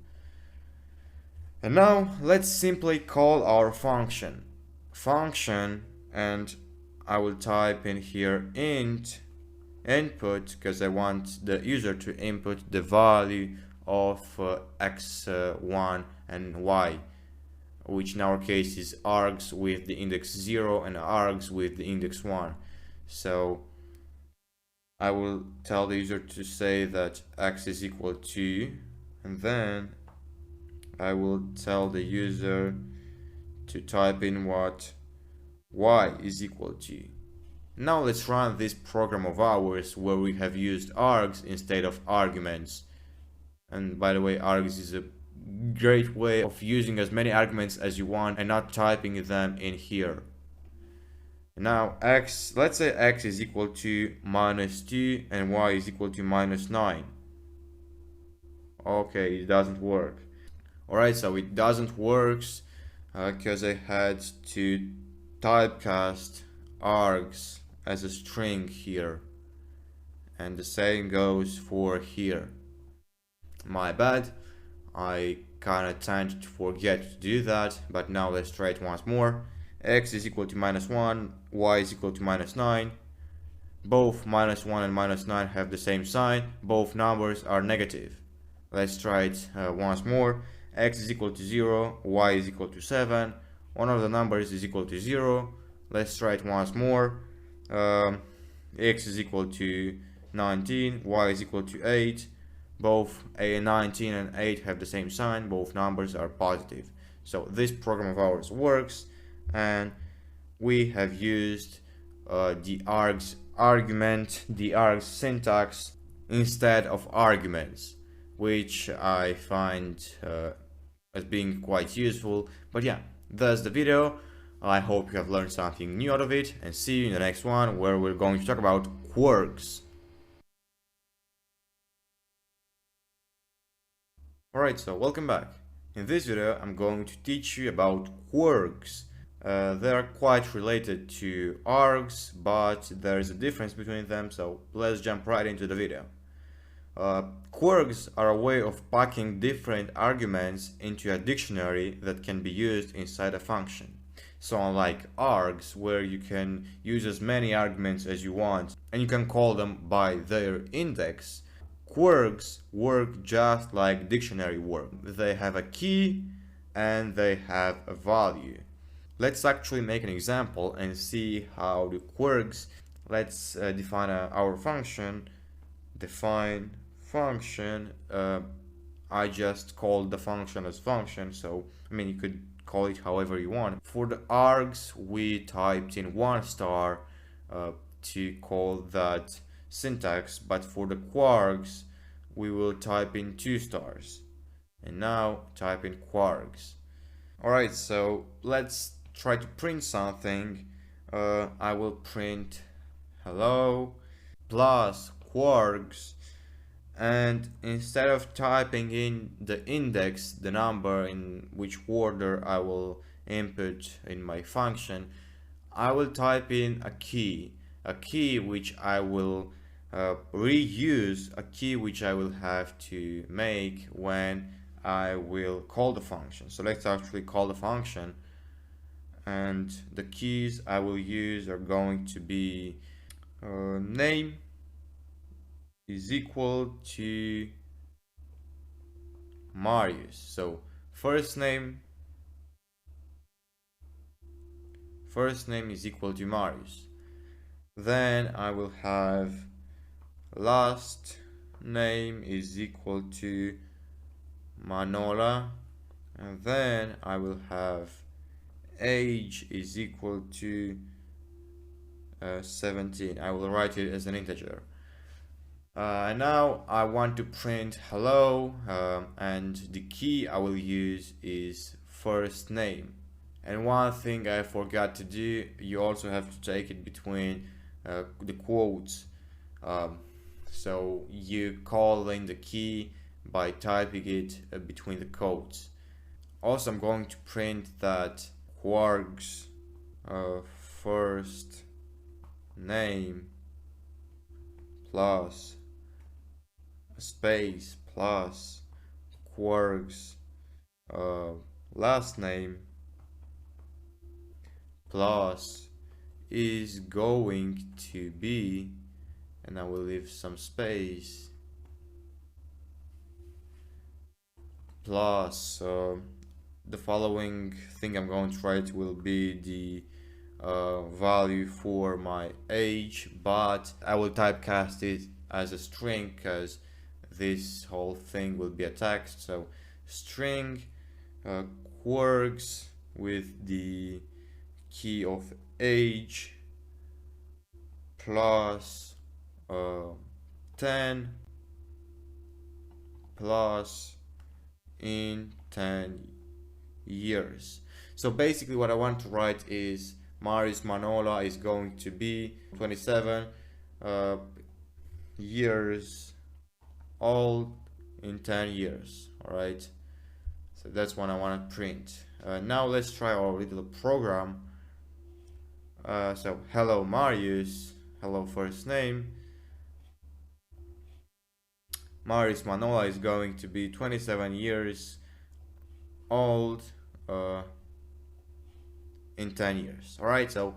And now let's simply call our function, and I will type in here int input, because I want the user to input the value of x1 and y, which in our case is args with the index 0 and args with the index 1. So I will tell the user to say that x is equal to, and then I will tell the user to type in what y is equal to. Now let's run this program of ours where we have used args instead of arguments. And by the way, args is a great way of using as many arguments as you want and not typing them in here. Now let's say x is equal to -2 and y is equal to -9. Okay, it doesn't work. Alright, so it doesn't work because I had to typecast args as a string here, and the same goes for here. My bad, I kinda tend to forget to do that, but now let's try it once more. X is equal to -1, y is equal to -9. Both -1 and -9 have the same sign, both numbers are negative. Let's try it once more. X is equal to 0, y is equal to 7, one of the numbers is equal to 0. Let's try it once more. X is equal to 19, y is equal to 8. Both 19 and 8 have the same sign, both numbers are positive. So this program of ours works, and we have used the args argument, the args syntax instead of arguments, which I find as being quite useful. But yeah, that's the video. I hope you have learned something new out of it, and see you in the next one where we're going to talk about quirks. Alright, so welcome back. In this video I'm going to teach you about quirks. They are quite related to args, but there is a difference between them, so let's jump right into the video. Quirks are a way of packing different arguments into a dictionary that can be used inside a function. So unlike args, where you can use as many arguments as you want and you can call them by their index, quirks work just like dictionary work. They have a key and they have a value. Let's actually make an example and see how the quirks. Let's define our function. Define function. I just called the function as function, so you could call it however you want. For the args, we typed in 1 star to call that syntax, but for the quarks we will type in 2 stars. And now type in quarks. Alright, so let's try to print something. I will print hello plus quarks, and instead of typing in the index, the number in which order I will input in my function, I will type in a key which I will reuse, a key which I will have to make when I will call the function. So let's actually call the function, and the keys I will use are going to be name is equal to Marius. So first name is equal to Marius. Then I will have last name is equal to Manola, and then I will have age is equal to 17. I will write it as an integer. Now I want to print hello, and the key I will use is first name. And one thing I forgot to do, you also have to take it between the quotes. Um, so you call in the key by typing it between the quotes. Also, I'm going to print that Quark's first name plus space plus Quark's last name plus is going to be, and I will leave some space, plus the following thing I'm going to write will be the value for my age, but I will typecast it as a string because this whole thing will be a text. So string Quarks with the key of age plus 10 plus in 10 years. So basically what I want to write is Marius Manola is going to be 27 years old in 10 years. Alright, so that's what I want to print. Now let's try our little program. So hello Marius, hello first name. Marius Manola is going to be 27 years old in 10 years. Alright, so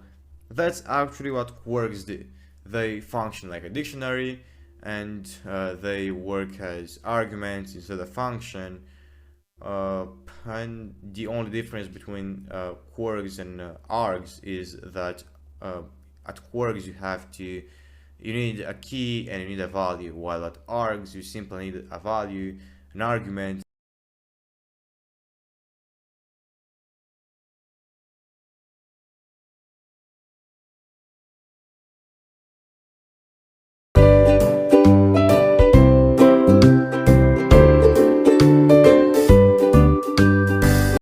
that's actually what Quarks do. They function like a dictionary, and they work as arguments instead of function. And the only difference between Quarks and args is that at Quarks you need a key and you need a value, while at args you simply need a value, an argument,